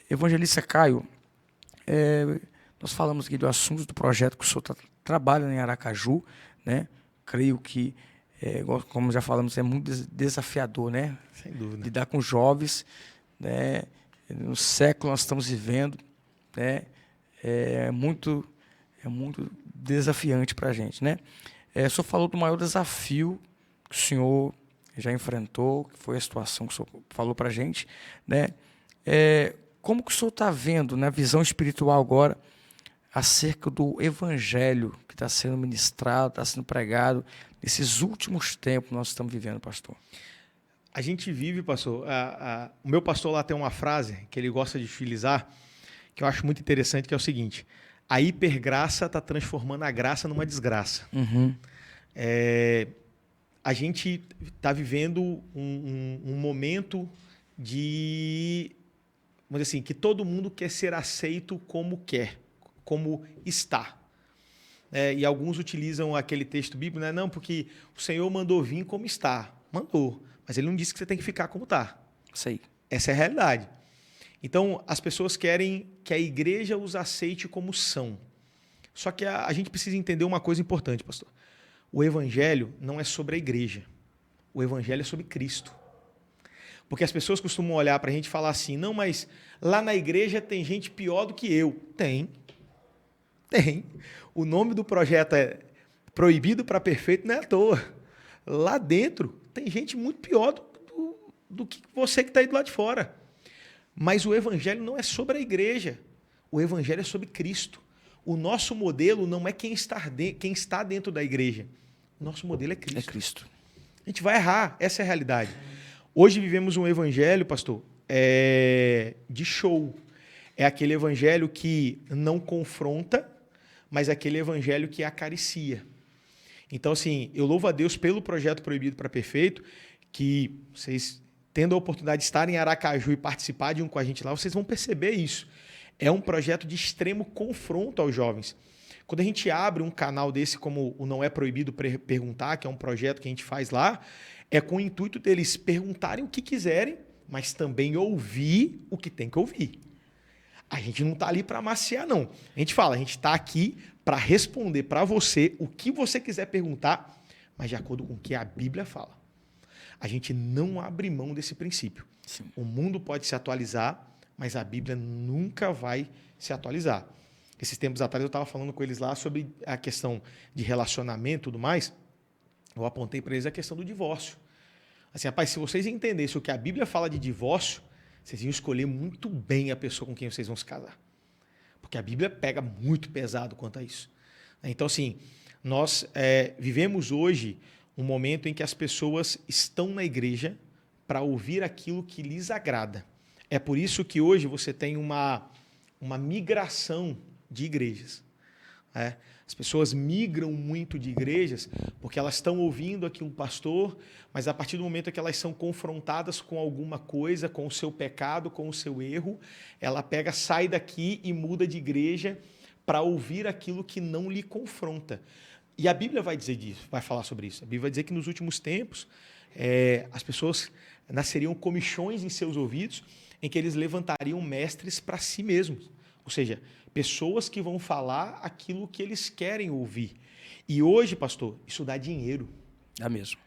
Evangelista Caio, nós falamos aqui do assunto do projeto que o senhor trabalha em Aracaju, né? Creio que, como já falamos, é muito desafiador, né? Sem dúvida. Lidar com jovens, né? No século que nós estamos vivendo, né? É muito desafiante para a gente, né? O senhor falou do maior desafio que o senhor já enfrentou, que foi a situação que o senhor falou para a gente, né? Como que o senhor está vendo, na visão espiritual agora, acerca do evangelho que está sendo ministrado, está sendo pregado nesses últimos tempos que nós estamos vivendo, pastor? A gente vive, pastor, o meu pastor lá tem uma frase que ele gosta de utilizar, que eu acho muito interessante, que é o seguinte: a hipergraça está transformando a graça numa desgraça. Uhum. A gente está vivendo um momento de, vamos dizer assim, que todo mundo quer ser aceito como quer, como está. E alguns utilizam aquele texto bíblico, né? Não, porque o Senhor mandou vir como está. Mandou, mas ele não disse que você tem que ficar como está. Sei. Essa é a realidade. Então, as pessoas querem que a igreja os aceite como são. Só que a gente precisa entender uma coisa importante, pastor. O evangelho não é sobre a igreja. O evangelho é sobre Cristo. Porque as pessoas costumam olhar para a gente e falar assim: não, mas lá na igreja tem gente pior do que eu. Tem. O nome do projeto é Proibido para Perfeito, não é à toa. Lá dentro tem gente muito pior do que você que está aí do lado de fora. Mas o evangelho não é sobre a igreja. O evangelho é sobre Cristo. O nosso modelo não é quem está dentro da igreja. O nosso modelo é Cristo. É Cristo. A gente vai errar, essa é a realidade. Hoje vivemos um evangelho, pastor, de show. É aquele evangelho que não confronta, mas é aquele evangelho que acaricia. Então, assim, eu louvo a Deus pelo projeto Proibido para Perfeito, que vocês, tendo a oportunidade de estar em Aracaju e participar de um com a gente lá, vocês vão perceber isso. É um projeto de extremo confronto aos jovens. Quando a gente abre um canal desse, como o Não É Proibido Perguntar, que é um projeto que a gente faz lá, é com o intuito deles perguntarem o que quiserem, mas também ouvir o que tem que ouvir. A gente não está ali para amaciar, não. A gente fala, a gente está aqui para responder para você o que você quiser perguntar, mas de acordo com o que a Bíblia fala. A gente não abre mão desse princípio. Sim. O mundo pode se atualizar, mas a Bíblia nunca vai se atualizar. Esses tempos atrás eu estava falando com eles lá sobre a questão de relacionamento e tudo mais. Eu apontei para eles a questão do divórcio. Assim, rapaz, se vocês entendessem o que a Bíblia fala de divórcio, vocês iam escolher muito bem a pessoa com quem vocês vão se casar. Porque a Bíblia pega muito pesado quanto a isso. Então, assim, nós vivemos hoje um momento em que as pessoas estão na igreja para ouvir aquilo que lhes agrada. É por isso que hoje você tem uma migração de igrejas. As pessoas migram muito de igrejas porque elas estão ouvindo aqui um pastor, mas a partir do momento que elas são confrontadas com alguma coisa, com o seu pecado, com o seu erro, ela pega, sai daqui e muda de igreja para ouvir aquilo que não lhe confronta. E a Bíblia vai dizer disso, vai falar sobre isso. A Bíblia vai dizer que nos últimos tempos as pessoas nasceriam comichões em seus ouvidos em que eles levantariam mestres para si mesmos. Ou seja, pessoas que vão falar aquilo que eles querem ouvir. E hoje, pastor, isso dá dinheiro. É mesmo.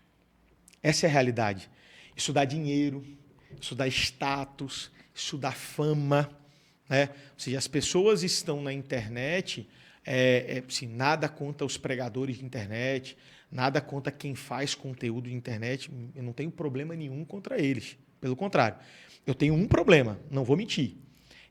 Essa é a realidade. Isso dá dinheiro, isso dá status, isso dá fama. Né? Ou seja, as pessoas estão na internet, assim, nada contra os pregadores de internet, nada contra quem faz conteúdo de internet. Eu não tenho problema nenhum contra eles. Pelo contrário, eu tenho um problema, não vou mentir.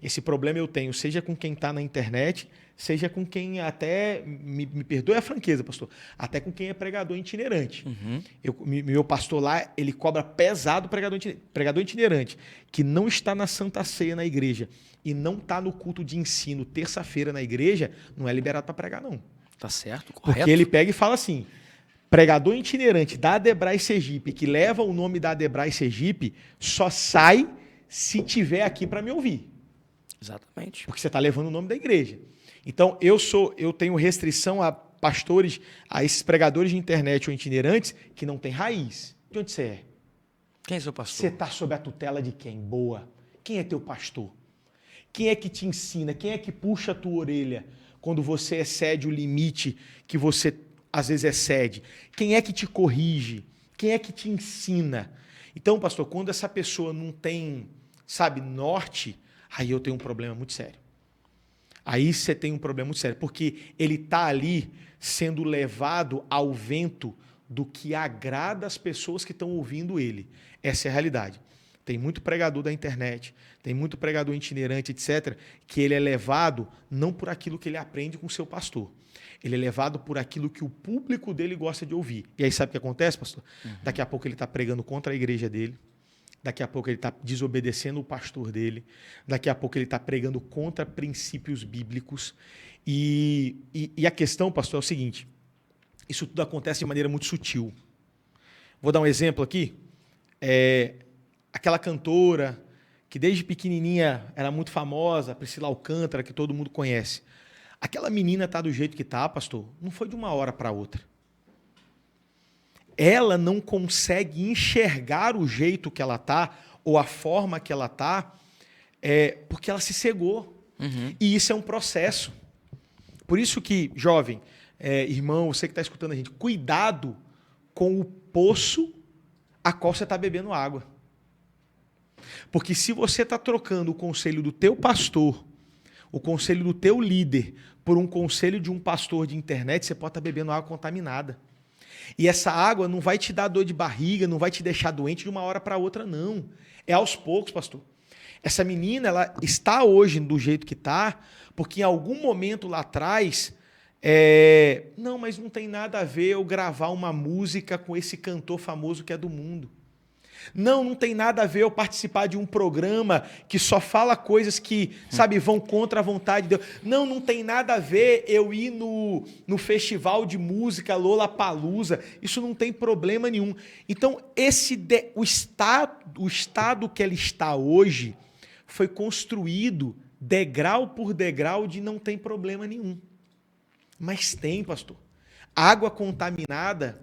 Esse problema eu tenho, seja com quem está na internet, seja com quem até, me perdoe a franqueza, pastor, até com quem é pregador itinerante. Uhum. Meu pastor lá, ele cobra pesado pregador itinerante, que não está na Santa Ceia na igreja e não está no culto de ensino terça-feira na igreja, não é liberado para pregar, não. Tá certo, correto. Porque ele pega e fala assim, pregador itinerante da Adebrai Sergipe, que leva o nome da Adebrai Sergipe, só sai se tiver aqui para me ouvir. Exatamente. Porque você está levando o nome da igreja. Então, eu tenho restrição a pastores, a esses pregadores de internet ou itinerantes que não têm raiz. De onde você é? Quem é seu pastor? Você está sob a tutela de quem? Boa. Quem é teu pastor? Quem é que te ensina? Quem é que puxa a tua orelha quando você excede o limite que você às vezes excede? Quem é que te corrige? Quem é que te ensina? Então, pastor, quando essa pessoa não tem, norte, aí eu tenho um problema muito sério. Aí você tem um problema muito sério, porque ele está ali sendo levado ao vento do que agrada as pessoas que estão ouvindo ele. Essa é a realidade. Tem muito pregador da internet, tem muito pregador itinerante, etc., que ele é levado não por aquilo que ele aprende com o seu pastor. Ele é levado por aquilo que o público dele gosta de ouvir. E aí sabe o que acontece, pastor? Daqui a pouco ele está pregando contra a igreja dele. Daqui a pouco ele está desobedecendo o pastor dele. Daqui a pouco ele está pregando contra princípios bíblicos. E a questão, pastor, é o seguinte. Isso tudo acontece de maneira muito sutil. Vou dar um exemplo aqui. Aquela cantora que desde pequenininha era muito famosa, Priscila Alcântara, que todo mundo conhece. Aquela menina está do jeito que está, pastor, não foi de uma hora para outra. Ela não consegue enxergar o jeito que ela está, ou a forma que ela está, porque ela se cegou. Uhum. E isso é um processo. Por isso que, jovem, irmão, você que está escutando a gente, cuidado com o poço a qual você está bebendo água. Porque se você está trocando o conselho do teu pastor, o conselho do teu líder, por um conselho de um pastor de internet, você pode estar bebendo água contaminada. E essa água não vai te dar dor de barriga, não vai te deixar doente de uma hora para outra, não. É aos poucos, pastor. Essa menina, ela está hoje do jeito que está, porque em algum momento lá atrás, não, mas não tem nada a ver eu gravar uma música com esse cantor famoso que é do mundo. Não tem nada a ver eu participar de um programa que só fala coisas que, sabe, vão contra a vontade de Deus. Não tem nada a ver eu ir no festival de música Lollapalooza. Isso não tem problema nenhum. Então, o estado que ela está hoje foi construído degrau por degrau de não tem problema nenhum. Mas tem, pastor. Água contaminada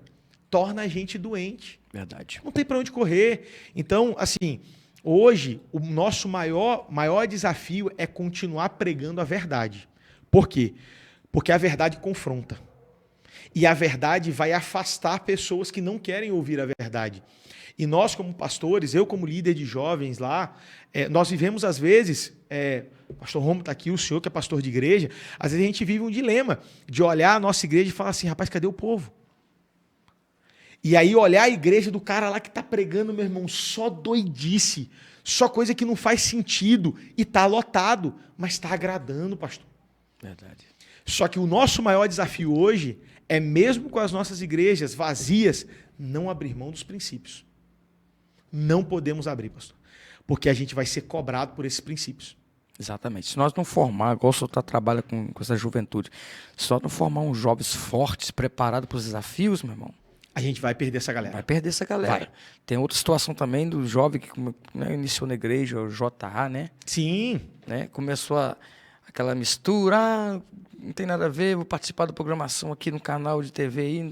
torna a gente doente. Verdade. Não tem para onde correr. Então, assim, hoje, o nosso maior desafio é continuar pregando a verdade. Por quê? Porque a verdade confronta. E a verdade vai afastar pessoas que não querem ouvir a verdade. E nós, como pastores, eu como líder de jovens lá, nós vivemos, às vezes, o pastor Romo está aqui, o senhor que é pastor de igreja, às vezes a gente vive um dilema de olhar a nossa igreja e falar assim, rapaz, cadê o povo? E aí olhar a igreja do cara lá que está pregando, meu irmão, só doidice, só coisa que não faz sentido, e está lotado, mas está agradando, pastor. Verdade. Só que o nosso maior desafio hoje é, mesmo com as nossas igrejas vazias, não abrir mão dos princípios. Não podemos abrir, pastor, porque a gente vai ser cobrado por esses princípios. Exatamente. Se nós não formar, igual o senhor trabalha com essa juventude, se nós não formar uns jovens fortes, preparados para os desafios, meu irmão, a gente vai perder essa galera. Vai perder essa galera. Vai. Tem outra situação também do jovem que iniciou na igreja, o JA, né? Sim. Né? Começou aquela mistura, não tem nada a ver, vou participar da programação aqui no canal de TV aí.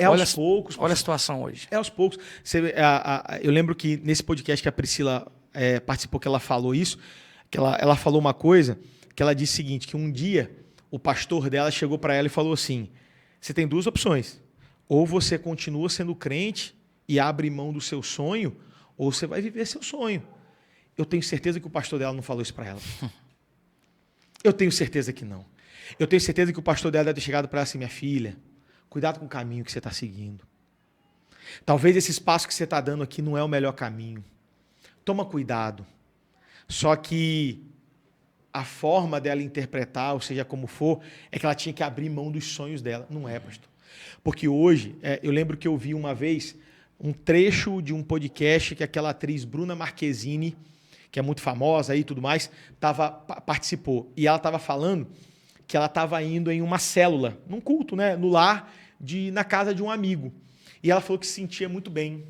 Aos poucos. Olha a situação hoje. É aos poucos. Eu lembro que nesse podcast que a Priscila participou, que ela falou isso, que ela falou uma coisa, que ela disse o seguinte, que um dia o pastor dela chegou para ela e falou assim, você tem duas opções, ou você continua sendo crente e abre mão do seu sonho, ou você vai viver seu sonho. Eu tenho certeza que o pastor dela não falou isso para ela. Eu tenho certeza que não. Eu tenho certeza que o pastor dela deve ter chegado para ela assim, minha filha, cuidado com o caminho que você está seguindo. Talvez esse espaço que você está dando aqui não é o melhor caminho. Toma cuidado. Só que a forma dela interpretar, ou seja, como for, é que ela tinha que abrir mão dos sonhos dela. Não é, pastor. Porque hoje, eu lembro que eu vi uma vez um trecho de um podcast que aquela atriz Bruna Marquezine, que é muito famosa e tudo mais, participou. E ela estava falando que ela estava indo em uma célula, num culto, né, no lar, na casa de um amigo. E ela falou que se sentia muito bem.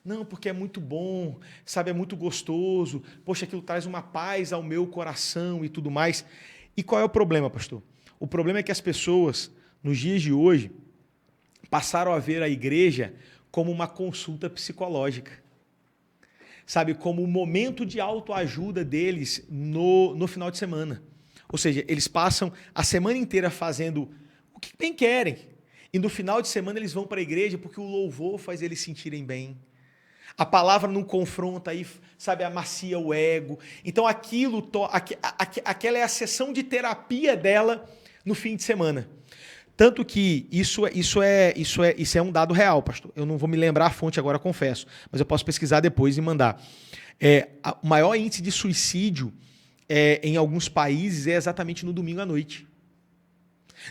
Não, porque é muito bom, sabe, é muito gostoso. Poxa, aquilo traz uma paz ao meu coração e tudo mais. E qual é o problema, pastor? O problema é que as pessoas, nos dias de hoje, passaram a ver a igreja como uma consulta psicológica. Sabe, como um momento de autoajuda deles no final de semana. Ou seja, eles passam a semana inteira fazendo o que bem querem. E no final de semana eles vão para a igreja porque o louvor faz eles sentirem bem. A palavra não confronta, aí, sabe, amacia o ego. Então aquela é a sessão de terapia dela no fim de semana. Tanto que isso é um dado real, pastor. Eu não vou me lembrar a fonte agora, confesso, mas eu posso pesquisar depois e mandar. O maior índice de suicídio em alguns países é exatamente no domingo à noite.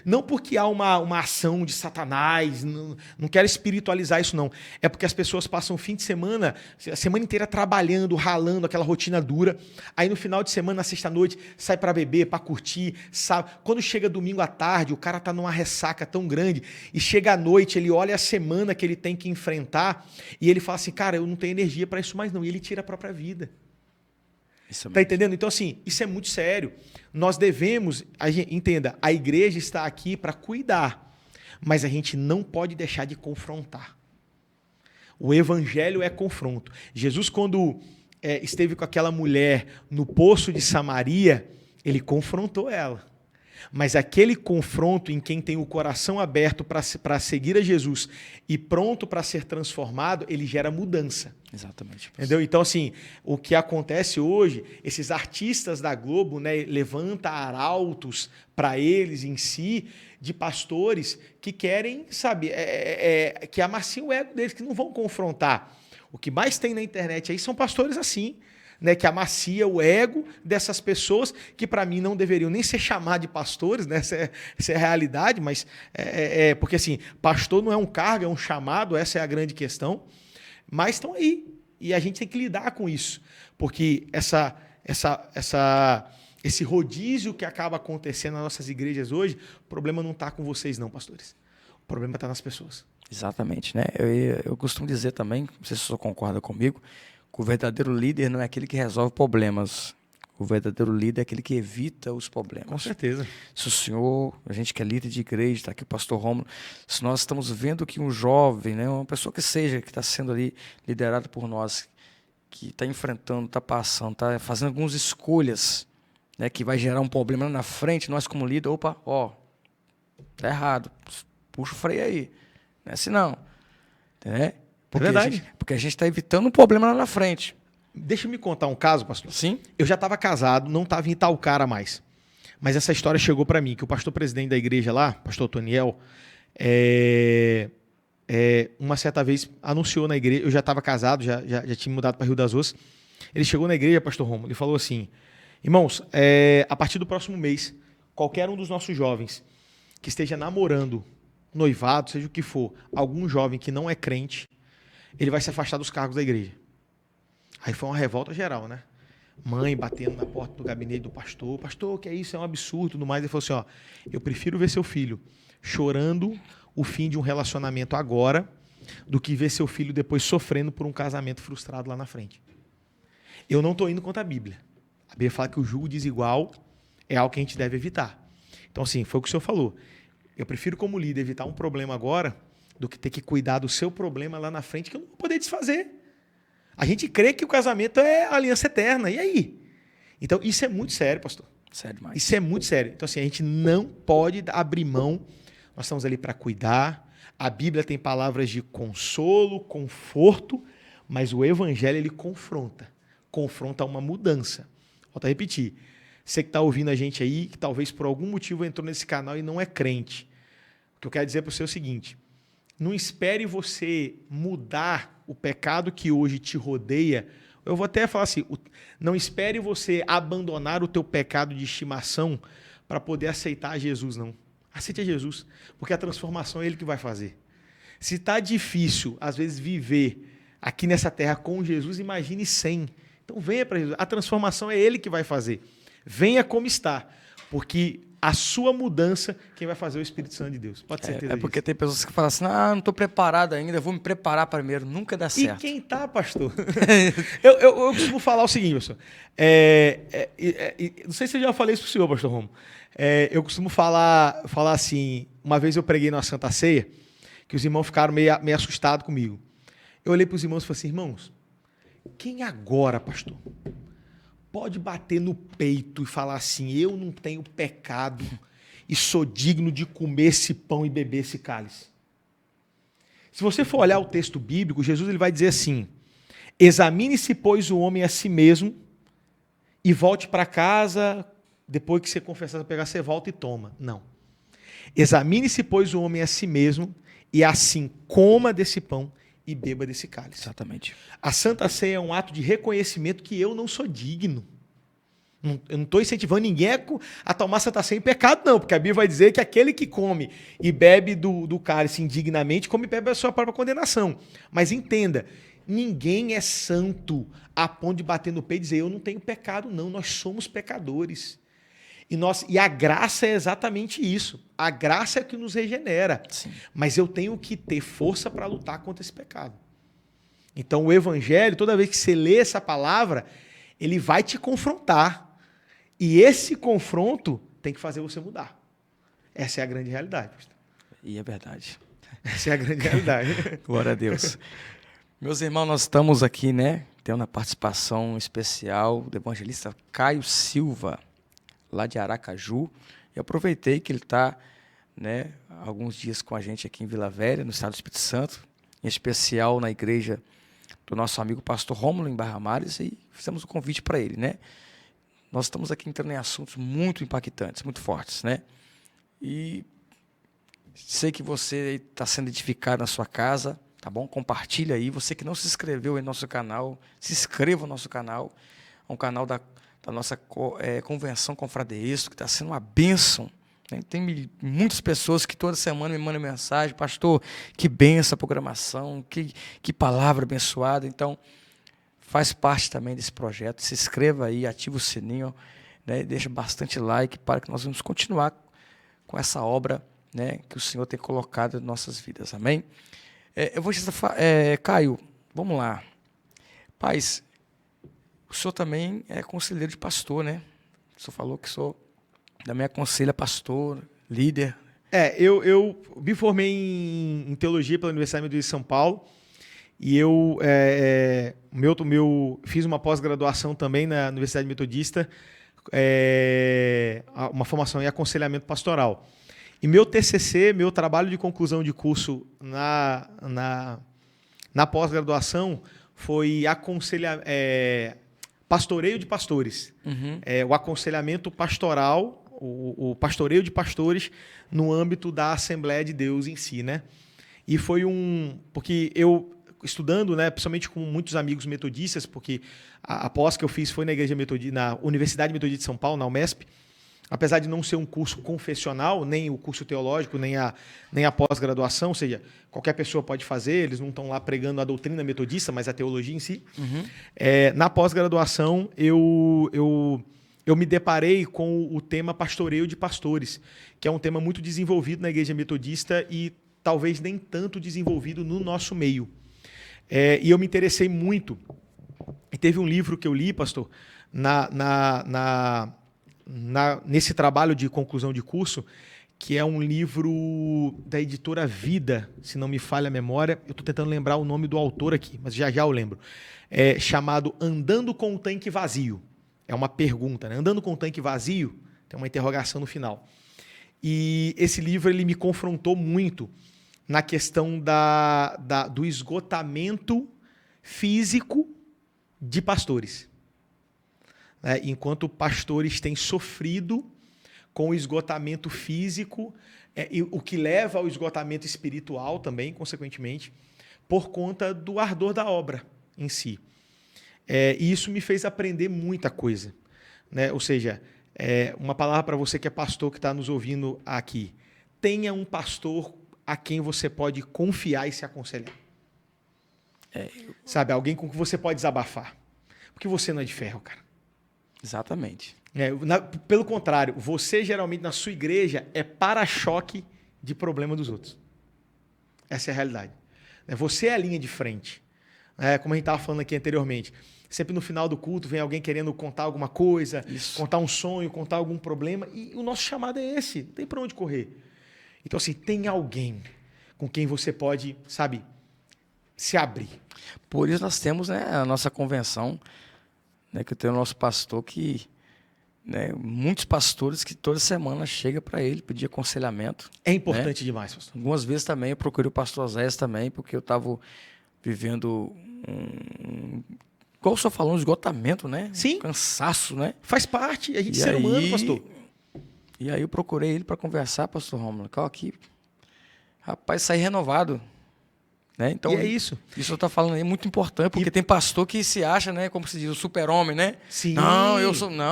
Não porque há uma ação de Satanás, não quero espiritualizar isso não. É porque as pessoas passam o fim de semana, a semana inteira trabalhando, ralando, aquela rotina dura. Aí no final de semana, na sexta-noite, sai para beber, para curtir, sabe? Quando chega domingo à tarde, o cara tá numa ressaca tão grande, e chega à noite, ele olha a semana que ele tem que enfrentar, e ele fala assim, cara, eu não tenho energia para isso mais não. E ele tira a própria vida. Tá entendendo? Então, assim, isso é muito sério. Nós devemos, entenda, a igreja está aqui para cuidar, mas a gente não pode deixar de confrontar. O evangelho é confronto. Jesus, quando esteve com aquela mulher no poço de Samaria, ele confrontou ela. Mas aquele confronto em quem tem o coração aberto para seguir a Jesus e pronto para ser transformado, ele gera mudança. Exatamente. Entendeu? Então, assim, o que acontece hoje, esses artistas da Globo, né, levanta arautos para eles em si, de pastores que querem, sabe, que amaciam o ego deles, que não vão confrontar. O que mais tem na internet aí são pastores assim, né, que amacia o ego dessas pessoas que, para mim, não deveriam nem ser chamados de pastores, né? Essa é a realidade, mas porque assim, pastor não é um cargo, é um chamado, essa é a grande questão, mas estão aí, e a gente tem que lidar com isso, porque esse rodízio que acaba acontecendo nas nossas igrejas hoje, o problema não está com vocês não, pastores, o problema está nas pessoas. Exatamente, né? Eu costumo dizer também, não sei se você concorda comigo, que o verdadeiro líder não é aquele que resolve problemas. O verdadeiro líder é aquele que evita os problemas. Com certeza. Se o senhor, a gente que é líder de igreja, está aqui o pastor Rômulo, se nós estamos vendo que um jovem, né, uma pessoa que seja, que está sendo ali liderado por nós, que está enfrentando, está passando, está fazendo algumas escolhas, né, que vai gerar um problema lá na frente, nós como líder, opa, tá errado, puxa o freio aí. Não é assim não. Né? Verdade. Porque a gente está evitando um problema lá na frente. Deixa eu me contar um caso, pastor. Sim. Eu já estava casado, não estava em Itaúcara mais. Mas essa história chegou para mim, que o pastor presidente da igreja lá, pastor Toniel, uma certa vez anunciou na igreja, eu já estava casado, já tinha mudado para Rio das Ostras. Ele chegou na igreja, pastor Rômulo, e falou assim: irmãos, a partir do próximo mês, qualquer um dos nossos jovens que esteja namorando, noivado, seja o que for, algum jovem que não é crente, ele vai se afastar dos cargos da igreja. Aí foi uma revolta geral, né? Mãe batendo na porta do gabinete do pastor. Pastor, que é isso? É um absurdo, tudo mais. Ele falou assim, eu prefiro ver seu filho chorando o fim de um relacionamento agora do que ver seu filho depois sofrendo por um casamento frustrado lá na frente. Eu não estou indo contra a Bíblia. A Bíblia fala que o julgo desigual é algo que a gente deve evitar. Então, assim, foi o que o senhor falou. Eu prefiro, como líder, evitar um problema agora do que ter que cuidar do seu problema lá na frente, que eu não vou poder desfazer. A gente crê que o casamento é a aliança eterna. E aí? Então, isso é muito sério, pastor. Sério demais. Isso é muito sério. Então, assim, a gente não pode abrir mão. Nós estamos ali para cuidar. A Bíblia tem palavras de consolo, conforto, mas o Evangelho, ele confronta. Confronta uma mudança. Volto a repetir. Você que está ouvindo a gente aí, que talvez por algum motivo entrou nesse canal e não é crente. O que eu quero dizer para você é o seguinte: não espere você mudar o pecado que hoje te rodeia. Eu vou até falar assim, não espere você abandonar o teu pecado de estimação para poder aceitar Jesus, não. Aceite a Jesus, porque a transformação é Ele que vai fazer. Se está difícil, às vezes, viver aqui nessa terra com Jesus, imagine sem. Então venha para Jesus. A transformação é Ele que vai fazer. Venha como está, porque a sua mudança, quem vai fazer é o Espírito Santo de Deus. Pode ter certeza disso. Porque tem pessoas que falam assim, não estou preparado ainda, vou me preparar primeiro. Nunca dá certo. E quem tá, pastor? eu costumo falar o seguinte, pastor. Não sei se eu já falei isso para o senhor, pastor Romo. Eu costumo falar assim, uma vez eu preguei numa Santa Ceia, que os irmãos ficaram meio assustados comigo. Eu olhei para os irmãos e falei assim, irmãos, quem agora, pastor, pode bater no peito e falar assim, eu não tenho pecado e sou digno de comer esse pão e beber esse cálice? Se você for olhar o texto bíblico, Jesus ele vai dizer assim, examine-se, pois, o homem a si mesmo e volte para casa, depois que você confessar, pegar, você volta e toma. Não. Examine-se, pois, o homem a si mesmo e assim coma desse pão e beba desse cálice. Exatamente. A Santa Ceia é um ato de reconhecimento que eu não sou digno. Eu não estou incentivando ninguém a tomar Santa Ceia em pecado, não, porque a Bíblia vai dizer que aquele que come e bebe do cálice indignamente, come e bebe a sua própria condenação. Mas entenda, ninguém é santo a ponto de bater no peito e dizer, eu não tenho pecado, não, nós somos pecadores. E a graça é exatamente isso. A graça é que nos regenera. Sim. Mas eu tenho que ter força para lutar contra esse pecado. Então, o Evangelho, toda vez que você lê essa palavra, ele vai te confrontar. E esse confronto tem que fazer você mudar. Essa é a grande realidade. E é verdade. Essa é a grande realidade. Glória a Deus. Meus irmãos, nós estamos aqui, né? Tendo uma participação especial do evangelista Caio Silva, lá de Aracaju. E aproveitei que ele está, né, alguns dias com a gente aqui em Vila Velha, no estado do Espírito Santo, em especial na igreja do nosso amigo pastor Rômulo, em Barra Mares, e fizemos um convite para ele, né? Nós estamos aqui entrando em assuntos muito impactantes, muito fortes, né? E sei que você está sendo edificado na sua casa, tá bom? Compartilha aí. Você que não se inscreveu em nosso canal, se inscreva no nosso canal. É um canal da nossa convenção Confradeísto, que está sendo uma bênção. Né? Tem muitas pessoas que toda semana me mandam mensagem: pastor, que benção a programação, que palavra abençoada. Então, faz parte também desse projeto. Se inscreva aí, ativa o sininho, né? Deixa bastante like para que nós vamos continuar com essa obra, né, que o Senhor tem colocado em nossas vidas. Amém? Eu vou Caio, vamos lá. Paz, o senhor também é conselheiro de pastor, né? O senhor falou que o senhor também aconselha pastor, líder. Eu me formei em teologia pela Universidade Metodista de São Paulo e eu fiz uma pós-graduação também na Universidade Metodista, uma formação em aconselhamento pastoral. E meu TCC, meu trabalho de conclusão de curso na pós-graduação foi pastoreio de pastores. Uhum. O aconselhamento pastoral, o pastoreio de pastores no âmbito da Assembleia de Deus em si, né? E foi porque eu, estudando, né, principalmente com muitos amigos metodistas, porque a pós que eu fiz foi na Igreja Metodista, na Universidade Metodista de São Paulo, na UMESP, apesar de não ser um curso confessional, nem o curso teológico, nem a pós-graduação, ou seja, qualquer pessoa pode fazer, eles não estão lá pregando a doutrina metodista, mas a teologia em si. Uhum. Na pós-graduação, eu me deparei com o tema pastoreio de pastores, que é um tema muito desenvolvido na Igreja Metodista e talvez nem tanto desenvolvido no nosso meio. E eu me interessei muito. E teve um livro que eu li, pastor, nesse trabalho de conclusão de curso, que é um livro da editora Vida, se não me falha a memória. Eu estou tentando lembrar o nome do autor aqui, mas já eu lembro. Chamado Andando com o Tanque Vazio. É uma pergunta, né? Andando com o tanque vazio, tem uma interrogação no final. E esse livro ele me confrontou muito na questão do esgotamento físico de pastores. Enquanto pastores têm sofrido com o esgotamento físico, o que leva ao esgotamento espiritual também, consequentemente, por conta do ardor da obra em si. E isso me fez aprender muita coisa. Né? Ou seja, uma palavra para você que é pastor, que está nos ouvindo aqui. Tenha um pastor a quem você pode confiar e se aconselhar. Sabe, alguém com quem você pode desabafar. Porque você não é de ferro, cara. Exatamente. Pelo contrário, você geralmente na sua igreja é para-choque de problema dos outros. Essa é a realidade. Você é a linha de frente. Como a gente estava falando aqui anteriormente. Sempre no final do culto vem alguém querendo contar alguma coisa, contar um sonho, contar algum problema. E o nosso chamado é esse. Não tem para onde correr. Então, assim, tem alguém com quem você pode, sabe, se abrir. Por isso nós temos, né, a nossa convenção, né, que tem o nosso pastor que... Né, muitos pastores que toda semana chega para ele pedir aconselhamento. É importante, né? Demais, pastor. Algumas vezes também eu procurei o pastor Zés também, porque eu estava vivendo igual o senhor falou, um esgotamento, né? Sim. Um cansaço, né? Faz parte, a gente é ser humano, pastor. E aí eu procurei ele para conversar, pastor Rômulo. Aqui, rapaz, saí renovado. Né? Então, e é isso. Isso eu estou falando aí é muito importante, porque tem pastor que se acha, né, como se diz, o super-homem, né? Sim. Não,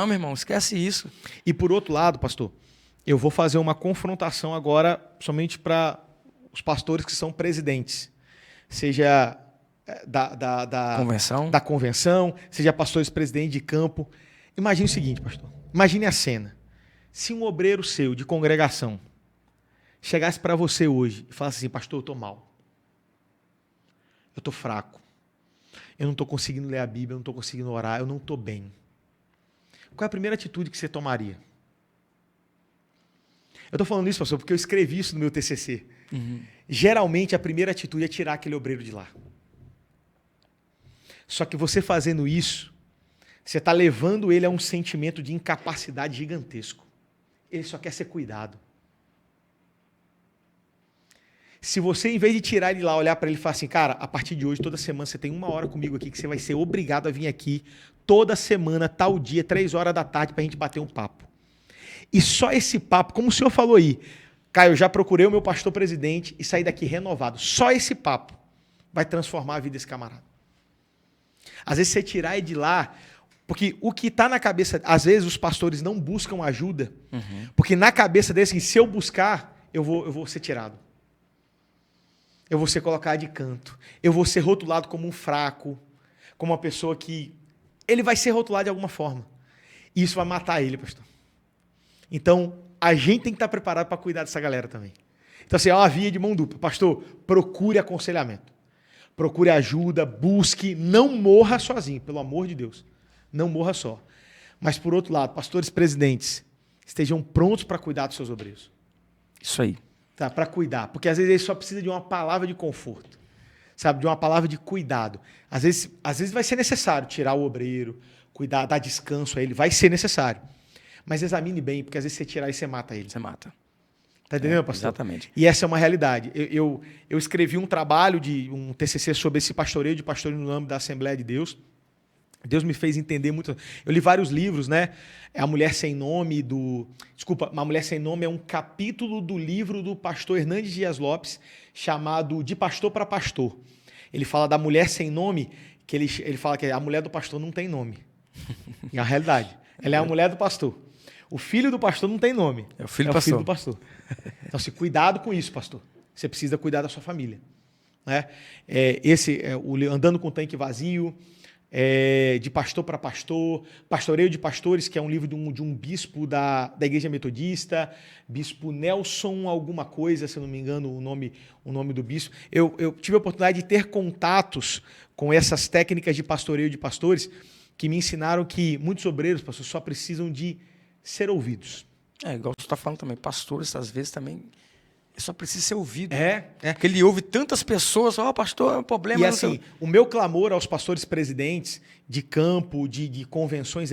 meu irmão, esquece isso. E por outro lado, pastor, eu vou fazer uma confrontação agora somente para os pastores que são presidentes. Seja da convenção, seja pastores presidentes de campo. Imagine o seguinte, pastor. Imagine a cena. Se um obreiro seu de congregação chegasse para você hoje e falasse assim, pastor, eu estou mal. Eu estou fraco. Eu não estou conseguindo ler a Bíblia, eu não estou conseguindo orar, eu não estou bem. Qual é a primeira atitude que você tomaria? Eu estou falando isso, pastor, porque eu escrevi isso no meu TCC. Uhum. Geralmente, a primeira atitude é tirar aquele obreiro de lá. Só que você fazendo isso, você está levando ele a um sentimento de incapacidade gigantesco. ele só quer ser cuidado. Se você, em vez de tirar ele lá, olhar para ele e falar assim, cara, a partir de hoje, toda semana, você tem 1 hora comigo aqui, que você vai ser obrigado a vir aqui toda semana, tal dia, 3 horas da tarde, para a gente bater um papo. E só esse papo, como o senhor falou aí, Caio, eu já procurei o meu pastor presidente e saí daqui renovado. Só esse papo vai transformar a vida desse camarada. Às vezes você tirar ele de lá, porque o que está na cabeça, às vezes os pastores não buscam ajuda, porque na cabeça deles, assim, se eu buscar, eu vou ser tirado. Eu vou ser colocado de canto. Eu vou ser rotulado como um fraco, como uma pessoa que... Ele vai ser rotulado de alguma forma. E isso vai matar ele, pastor. Então, a gente tem que estar preparado para cuidar dessa galera também. Então, assim, é uma via de mão dupla. Pastor, procure aconselhamento. Procure ajuda, busque, não morra sozinho, pelo amor de Deus. Não morra só. Mas, por outro lado, pastores presidentes, estejam prontos para cuidar dos seus obreiros. Isso aí. Tá, para cuidar. Porque às vezes ele só precisa de uma palavra de conforto. Sabe? De uma palavra de cuidado. Às vezes vai ser necessário tirar o obreiro, cuidar, dar descanso a ele. Vai ser necessário. Mas examine bem, porque às vezes você tirar e você mata ele. Você mata. Tá entendendo, pastor? Exatamente. E essa é uma realidade. Eu escrevi um trabalho, um TCC sobre esse pastoreio de pastoreio no âmbito da Assembleia de Deus. Deus me fez entender muito. Eu li vários livros, né? A Mulher Sem Nome Desculpa, A Mulher Sem Nome é um capítulo do livro do pastor Hernandes Dias Lopes, chamado De Pastor para Pastor. Ele fala da mulher sem nome, que ele fala que a mulher do pastor não tem nome. E é a realidade. Ela é a mulher do pastor. O filho do pastor não tem nome. É o filho do pastor. Então, assim, cuidado com isso, pastor. Você precisa cuidar da sua família. Né? Andando com o Tanque Vazio, de pastor para pastor, Pastoreio de Pastores, que é um livro de um bispo da Igreja Metodista, bispo Nelson alguma coisa, se eu não me engano o nome do bispo. Eu tive a oportunidade de ter contatos com essas técnicas de pastoreio de pastores que me ensinaram que muitos obreiros, pastor, só precisam de ser ouvidos. Igual você está falando também, pastores às vezes também só precisa ser ouvido. Porque ele ouve tantas pessoas, pastor, é um problema. E assim, o meu clamor aos pastores presidentes de campo, de convenções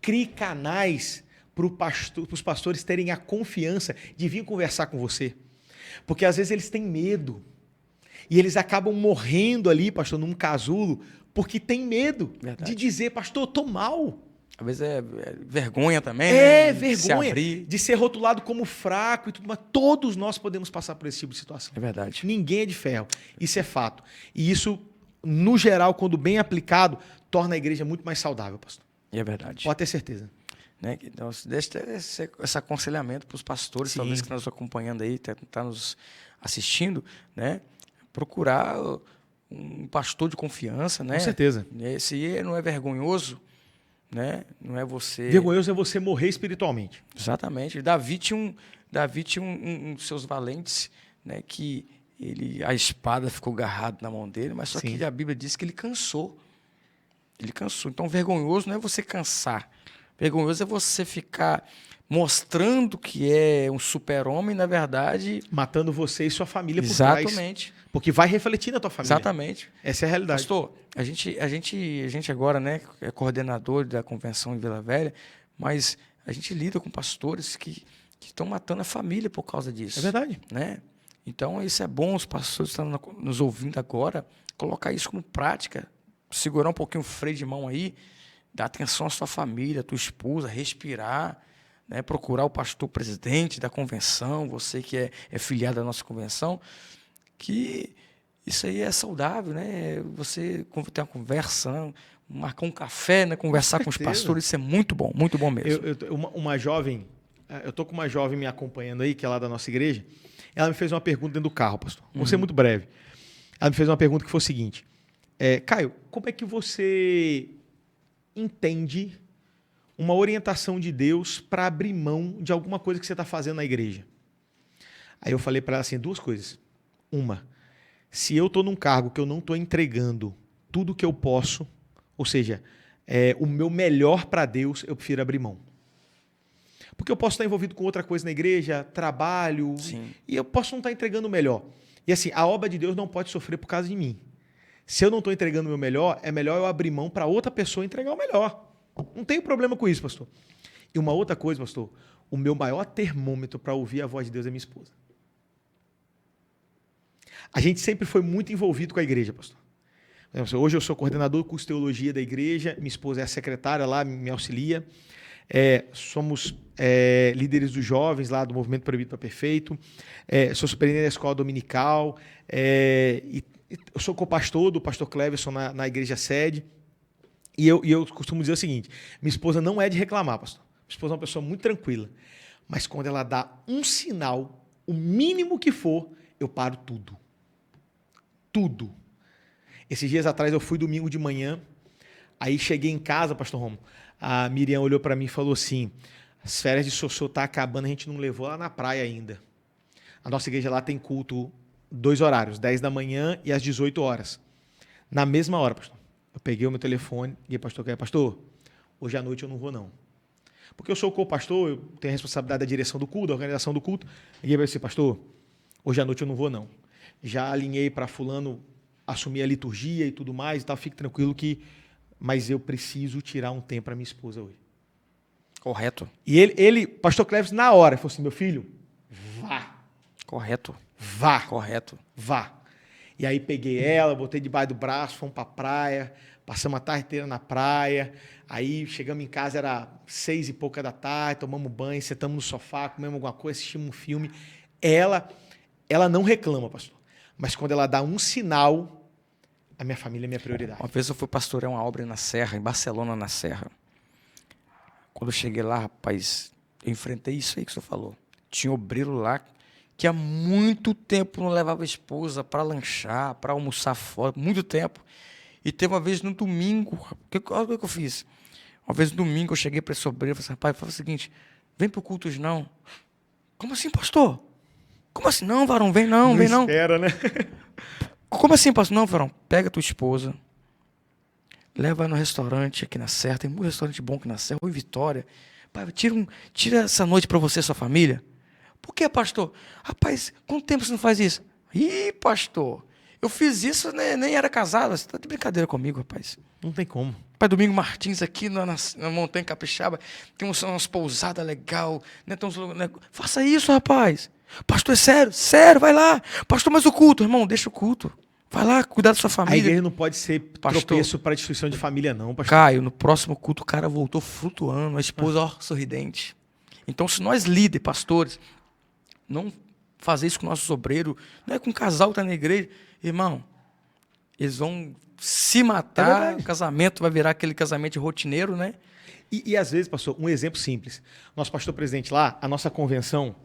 crie canais para os pastores terem a confiança de vir conversar com você. Porque às vezes eles têm medo. E eles acabam morrendo ali, pastor, num casulo, porque tem medo de dizer, pastor, eu estou mal. Às vezes é vergonha também. Vergonha de ser rotulado como fraco e tudo, mas todos nós podemos passar por esse tipo de situação. É verdade. Ninguém é de ferro. Isso é fato. E isso, no geral, quando bem aplicado, torna a igreja muito mais saudável, pastor. É verdade. Pode ter certeza. Né? Então, deixa ter esse aconselhamento para os pastores, Sim. talvez que estão nos acompanhando aí, tá nos assistindo, né? Procurar um pastor de confiança, né? Com certeza. Se não é vergonhoso, né? Não é você... Vergonhoso é você morrer espiritualmente. Exatamente. Davi tinha um dos seus valentes, né? Que a espada ficou agarrada na mão dele, mas só Sim. que a Bíblia diz que ele cansou. Ele cansou. Então, vergonhoso não é você cansar. Vergonhoso é você ficar mostrando que é um super-homem, na verdade... Matando você e sua família por trás. Exatamente. Porque vai refletir na tua família. Exatamente. Essa é a realidade. Pastor, a gente agora, né, é coordenador da convenção em Vila Velha, mas a gente lida com pastores que estão matando a família por causa disso. É verdade. Né? Então, isso é bom, os pastores que estão nos ouvindo agora, colocar isso como prática, segurar um pouquinho o freio de mão aí, dar atenção à sua família, à tua esposa, respirar, né, procurar o pastor presidente da convenção, você que é filiado da nossa convenção, que isso aí é saudável, né? Você ter uma conversa, marcar um café, né? Conversar com os pastores, isso é muito bom mesmo. Uma jovem, eu estou com uma jovem me acompanhando aí, que é lá da nossa igreja, ela me fez uma pergunta dentro do carro, pastor. Vou ser muito breve. Ela me fez uma pergunta que foi o seguinte, Caio, como é que você entende uma orientação de Deus para abrir mão de alguma coisa que você está fazendo na igreja? Aí eu falei para ela assim, 2 coisas. Uma, se eu estou num cargo que eu não estou entregando tudo que eu posso, ou seja, o meu melhor para Deus, eu prefiro abrir mão. Porque eu posso estar envolvido com outra coisa na igreja, trabalho, Sim. E eu posso não estar entregando o melhor. E assim, a obra de Deus não pode sofrer por causa de mim. Se eu não estou entregando o meu melhor, é melhor eu abrir mão para outra pessoa entregar o melhor. Não tenho problema com isso, pastor. E uma outra coisa, pastor, o meu maior termômetro para ouvir a voz de Deus é minha esposa. A gente sempre foi muito envolvido com a igreja, pastor. Hoje eu sou coordenador do curso de teologia da igreja, minha esposa é a secretária lá, me auxilia. Somos líderes dos jovens lá do Movimento Proibido para Perfeito. Sou superintendente da escola dominical. E eu sou co-pastor do pastor Cleverson na igreja sede. E eu costumo dizer o seguinte: minha esposa não é de reclamar, pastor. Minha esposa é uma pessoa muito tranquila. Mas quando ela dá um sinal, o mínimo que for, eu paro tudo. Tudo. Esses dias atrás eu fui domingo de manhã, aí cheguei em casa, pastor Romo, a Miriam olhou para mim e falou assim: as férias de Sossô tá acabando, a gente não levou lá na praia ainda. A nossa igreja lá tem culto 2 horários, 10 da manhã e às 18 horas. Na mesma hora, pastor, eu peguei o meu telefone e pastor, hoje à noite eu não vou não. Porque eu sou o co-pastor, eu tenho a responsabilidade da direção do culto, da organização do culto. E ele vai dizer: pastor, hoje à noite eu não vou não. Já alinhei para fulano assumir a liturgia e tudo mais e tal, fique tranquilo mas eu preciso tirar um tempo para minha esposa hoje. Correto. E ele, pastor Cleves, na hora, falou assim: meu filho, vá. Correto. Vá. Correto. Vá. E aí peguei ela, botei debaixo do braço, fomos para a praia, passamos a tarde inteira na praia, aí chegamos em casa, era 6 e pouca da tarde, tomamos banho, sentamos no sofá, comemos alguma coisa, assistimos um filme. Ela não reclama, pastor. Mas quando ela dá um sinal, a minha família é minha prioridade. Uma vez eu fui pastorear uma obra na Serra, em Barcelona, na Serra. Quando eu cheguei lá, rapaz, eu enfrentei isso aí que o senhor falou. Tinha obreiro lá que há muito tempo não levava a esposa para lanchar, para almoçar fora, muito tempo. E teve uma vez no domingo, olha o que eu fiz. Uma vez no domingo eu cheguei para esse obreiro e falei assim: rapaz, fala o seguinte, vem para o culto hoje não. Como assim, pastor? Como assim? Não, varão, vem não, vem não. Espera, né? Como assim, pastor? Não, varão, pega a tua esposa, leva no restaurante aqui na Serra, tem um restaurante bom aqui na Serra, ou em Vitória. Pai, tira essa noite para você e sua família. Por que, pastor? Rapaz, quanto tempo você não faz isso? Ih, pastor, eu fiz isso, né, nem era casado. Você está de brincadeira comigo, rapaz. Não tem como. Pai Domingo Martins, aqui na Montanha Capixaba, tem umas pousadas legais. Né, faça isso, rapaz. Pastor, é sério? Sério, vai lá. Pastor, mas o culto, irmão, deixa o culto. Vai lá, cuidar da sua família. A igreja não pode ser tropeço para a destruição de família, não, pastor. Caio, no próximo culto o cara voltou flutuando, a esposa, ó, sorridente. Então, se nós líderes, pastores, não fazer isso com nossos obreiros, não é com o casal que está na igreja, irmão, eles vão se matar, o casamento vai virar aquele casamento rotineiro, né? E às vezes, pastor, um exemplo simples. Nosso pastor presidente lá, a nossa convenção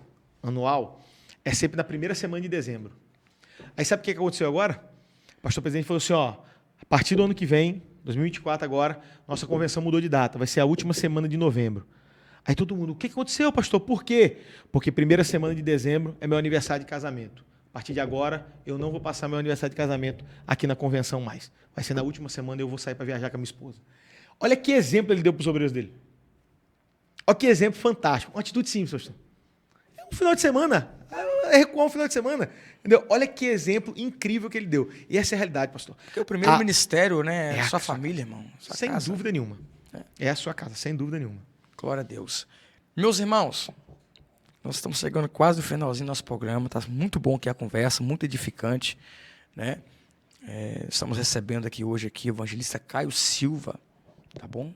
anual é sempre na primeira semana de dezembro. Aí sabe o que aconteceu agora? O pastor presidente falou assim: ó, a partir do ano que vem, 2024 agora, nossa convenção mudou de data, vai ser a última semana de novembro. Aí todo mundo: o que aconteceu, pastor? Por quê? Porque primeira semana de dezembro é meu aniversário de casamento. A partir de agora, eu não vou passar meu aniversário de casamento aqui na convenção mais. Vai ser na última semana, eu vou sair para viajar com a minha esposa. Olha que exemplo ele deu para os obreiros dele. Olha que exemplo fantástico. Uma atitude simples, pastor. É um final de semana. É recuar um final de semana. Entendeu? Olha que exemplo incrível que ele deu. E essa é a realidade, pastor. Porque o primeiro ministério, né? É a sua família, irmão. Sem dúvida nenhuma. É a sua casa, sem dúvida nenhuma. Glória a Deus. Meus irmãos, nós estamos chegando quase no finalzinho do nosso programa. Está muito bom aqui a conversa, muito edificante, né? Estamos recebendo aqui hoje o evangelista Caio Silva, tá bom?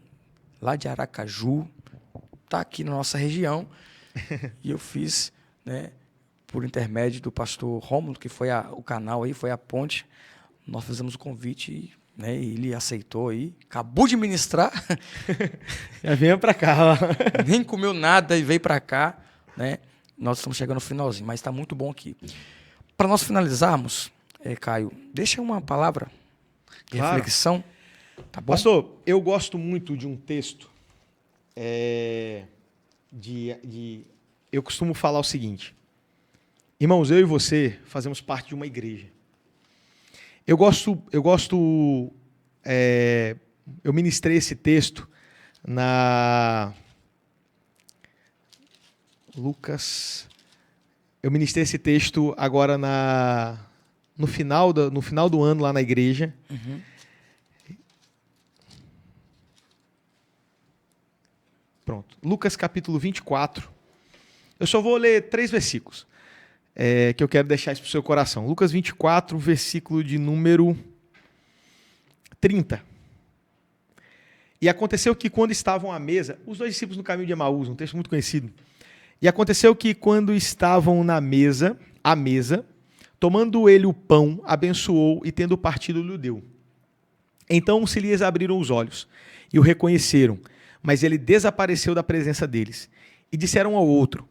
Lá de Aracaju, está aqui na nossa região. E eu fiz, né, por intermédio do pastor Rômulo, que foi o canal aí, foi a ponte. Nós fizemos o convite, né, e ele aceitou aí. Acabou de ministrar. Já venha para cá. Nem comeu nada e veio para cá, né? Nós estamos chegando no finalzinho, mas está muito bom aqui. Para nós finalizarmos, Caio, deixa uma palavra de reflexão. Tá bom? Pastor, eu gosto muito de um texto. Eu costumo falar o seguinte: irmãos, eu e você fazemos parte de uma igreja. Eu ministrei esse texto na Lucas. Eu ministrei esse texto agora no final do ano lá na igreja. Uhum. Pronto. Lucas capítulo 24. Eu só vou ler 3 versículos que eu quero deixar isso para o seu coração. Lucas 24, versículo de número 30. E aconteceu que quando estavam à mesa, os 2 discípulos no caminho de Emaús, um texto muito conhecido. E aconteceu que quando estavam à mesa, tomando ele o pão, abençoou e tendo partido lhe deu. Então se lhes abriram os olhos e o reconheceram, mas ele desapareceu da presença deles. E disseram um ao outro: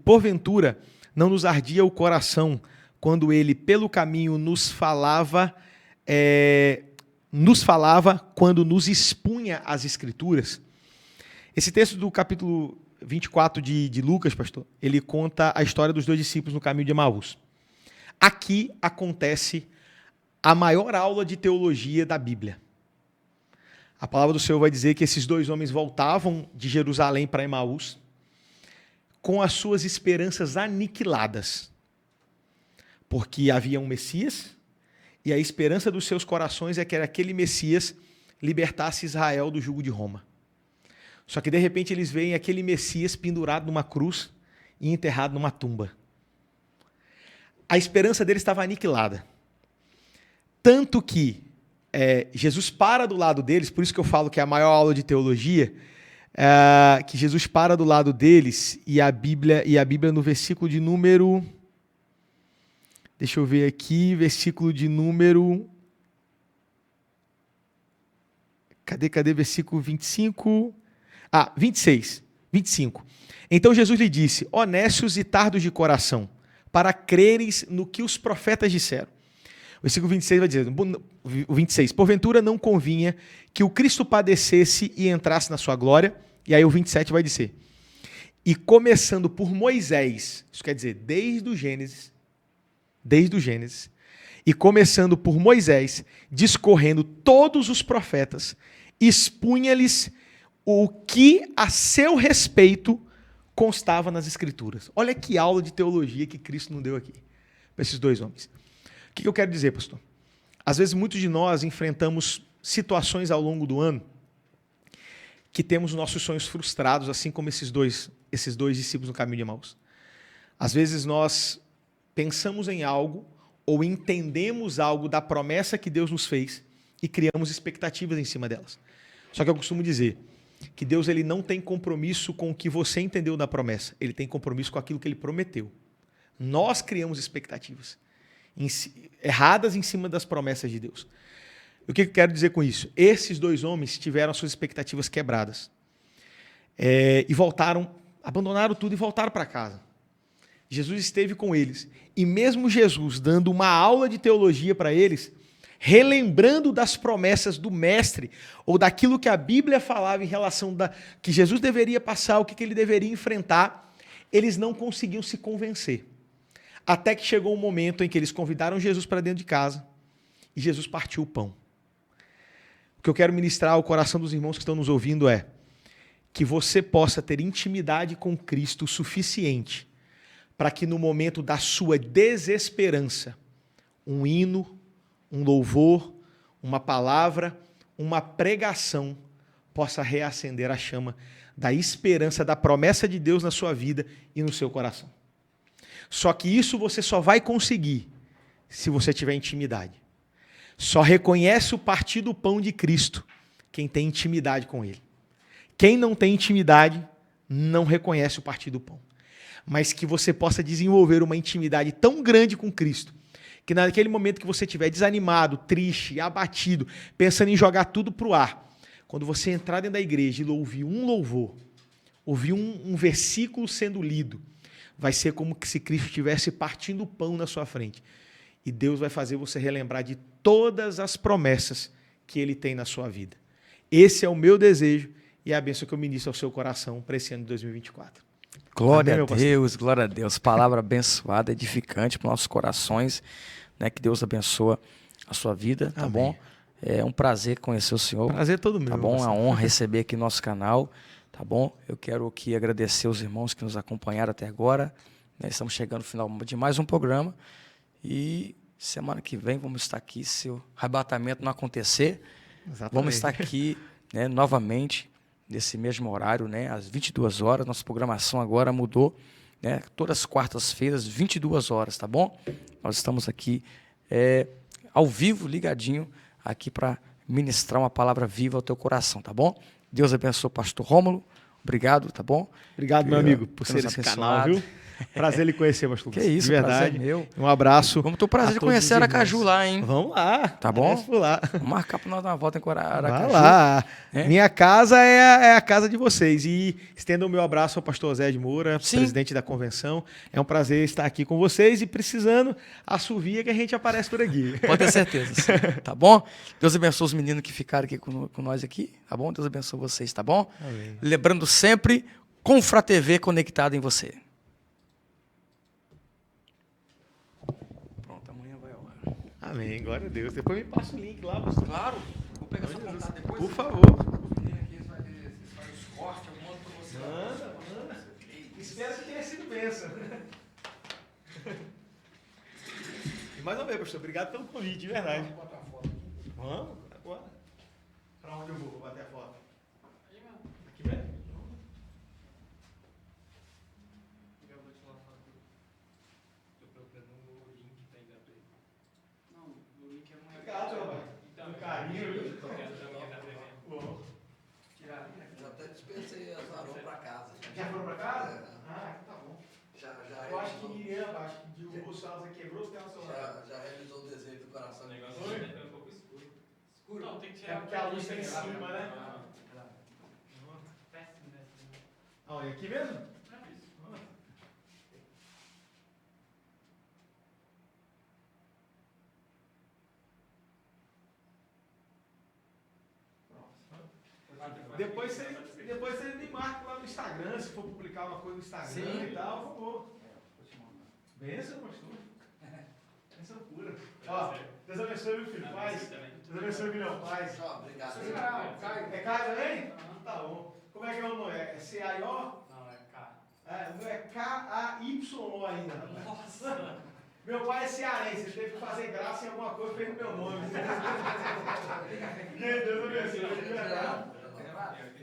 porventura não nos ardia o coração quando ele pelo caminho nos falava quando nos expunha as Escrituras? Esse texto do capítulo 24 de Lucas, pastor, ele conta a história dos 2 discípulos no caminho de Emaús. Aqui acontece a maior aula de teologia da Bíblia. A palavra do Senhor vai dizer que esses 2 homens voltavam de Jerusalém para Emaús com as suas esperanças aniquiladas, porque havia um Messias e a esperança dos seus corações é que aquele Messias libertasse Israel do jugo de Roma. Só que de repente eles veem aquele Messias pendurado numa cruz e enterrado numa tumba. A esperança deles estava aniquilada. Tanto que Jesus para do lado deles, por isso que eu falo que é a maior aula de teologia, que Jesus para do lado deles e a Bíblia no versículo de número... Deixa eu ver aqui, versículo de número... Cadê versículo 25? 26, 25. Então Jesus lhe disse: honestos e tardos de coração, para creres no que os profetas disseram. O versículo 26 vai dizer, o 26, porventura não convinha que o Cristo padecesse e entrasse na sua glória. E aí o 27 vai dizer, e começando por Moisés, isso quer dizer, desde o Gênesis, e começando por Moisés, discorrendo todos os profetas, expunha-lhes o que a seu respeito constava nas Escrituras. Olha que aula de teologia que Cristo nos deu aqui, para esses 2 homens. O que eu quero dizer, pastor? Às vezes, muitos de nós enfrentamos situações ao longo do ano que temos nossos sonhos frustrados, assim como esses dois discípulos no caminho de Emaús. Às vezes, nós pensamos em algo ou entendemos algo da promessa que Deus nos fez e criamos expectativas em cima delas. Só que eu costumo dizer que Deus ele não tem compromisso com o que você entendeu da promessa, ele tem compromisso com aquilo que ele prometeu. Nós criamos expectativas erradas em cima das promessas de Deus. O que eu quero dizer com isso? Esses 2 homens tiveram suas expectativas quebradas e abandonaram tudo e voltaram para casa. Jesus esteve com eles e mesmo Jesus dando uma aula de teologia para eles, relembrando das promessas do mestre, ou daquilo que a Bíblia falava em relação que Jesus deveria passar, o que ele deveria enfrentar, eles não conseguiam se convencer. Até que chegou um momento em que eles convidaram Jesus para dentro de casa e Jesus partiu o pão. O que eu quero ministrar ao coração dos irmãos que estão nos ouvindo é que você possa ter intimidade com Cristo o suficiente para que no momento da sua desesperança, um hino, um louvor, uma palavra, uma pregação possa reacender a chama da esperança, da promessa de Deus na sua vida e no seu coração. Só que isso você só vai conseguir se você tiver intimidade. Só reconhece o partir do pão de Cristo quem tem intimidade com Ele. Quem não tem intimidade não reconhece o partir do pão. Mas que você possa desenvolver uma intimidade tão grande com Cristo que naquele momento que você estiver desanimado, triste, abatido, pensando em jogar tudo para o ar, quando você entrar dentro da igreja e ouvir um louvor, ouvir um versículo sendo lido, vai ser como se Cristo estivesse partindo o pão na sua frente. E Deus vai fazer você relembrar de todas as promessas que Ele tem na sua vida. Esse é o meu desejo e é a bênção que eu ministro ao seu coração para esse ano de 2024. Glória a Deus, glória a Deus. Palavra abençoada, edificante para nossos corações, né? Que Deus abençoa a sua vida, tá bom? É um prazer conhecer o senhor. Prazer todo meu. Tá bom? É uma honra receber aqui no nosso canal, tá bom? Eu quero aqui agradecer os irmãos que nos acompanharam até agora, né? Estamos chegando no final de mais um programa e semana que vem vamos estar aqui, se o arrebatamento não acontecer, exatamente, vamos estar aqui, né, novamente, nesse mesmo horário, né, às 22 horas. Nossa programação agora mudou, né? Todas as quartas-feiras, 22 horas, tá bom? Nós estamos aqui ao vivo, ligadinho, aqui para ministrar uma palavra viva ao teu coração, tá bom? Deus abençoe o pastor Rômulo. Obrigado, tá bom? Obrigado, meu amigo, por ser esse canal, viu? Prazer lhe conhecer, pastor. Que isso, de verdade. prazer meu. Um abraço. Vamos ter o prazer de conhecer Aracaju lá, hein? Vamos lá. Tá bom? Vamos lá. Vamos marcar para nós dar uma volta em Aracaju. Vai lá. Minha casa é a casa de vocês. E estendo o meu abraço ao pastor Zé de Moura, presidente da convenção. É um prazer estar aqui com vocês e precisando, assovia que a gente aparece por aqui. Pode ter certeza, sim. Tá bom? Deus abençoe os meninos que ficaram aqui com nós aqui, tá bom? Deus abençoe vocês, tá bom? Amém. Lembrando sempre, Confra TV conectado em você. Pronto, amanhã vai ao ar. Amém, glória a Deus. Depois me passa o link lá, pastor. Claro. Vou pegar essa contato depois. Por favor. Os meninos aqui fazem os cortes, eu mando pra você. Manda. Espero que tenha sido bênção. E mais uma vez, pastor, obrigado pelo convite, de verdade. Vamos botar a foto aqui. Vamos, agora. Pra onde eu vou bater a foto? Aqui mesmo? Eu vou tirar a foto. Tô procurando o link pra enviar pra ele. Não, o link é uma... Obrigado, rapaz. Um carinho, viu? Bom. Tirar ali, né? Já até dispensei as aromas pra casa. Já foram pra casa? É. Ah, tá bom. Já Eu acho que Miriam, acho que o Gonçalves aqui quebrou, tem uma celular. já realizou o desejo do coração. O negócio Oi? é um pouco escuro. Escuro. Não, tem que É tirar porque a luz tá em cima, né? Péssimo, né? Olha, aqui mesmo? É isso. Depois você me marca lá no Instagram, se for publicar uma coisa no Instagram Sim. e tal, por favor. Vou te mandar. Benção, pastor. Benção pura. Ó, Deus abençoe, meu filho. Paz. Deus abençoe, filhão. Paz. Tchau, obrigado. É Caio também? Tá bom. Como é que é o nome? É C-A-I-O? Não, é K. É, não é K-A-Y-O ainda, rapaz. Nossa! Meu pai é cearense, ele teve que fazer graça em alguma coisa, fez no meu nome. Deus abençoe. De verdade. Obrigado.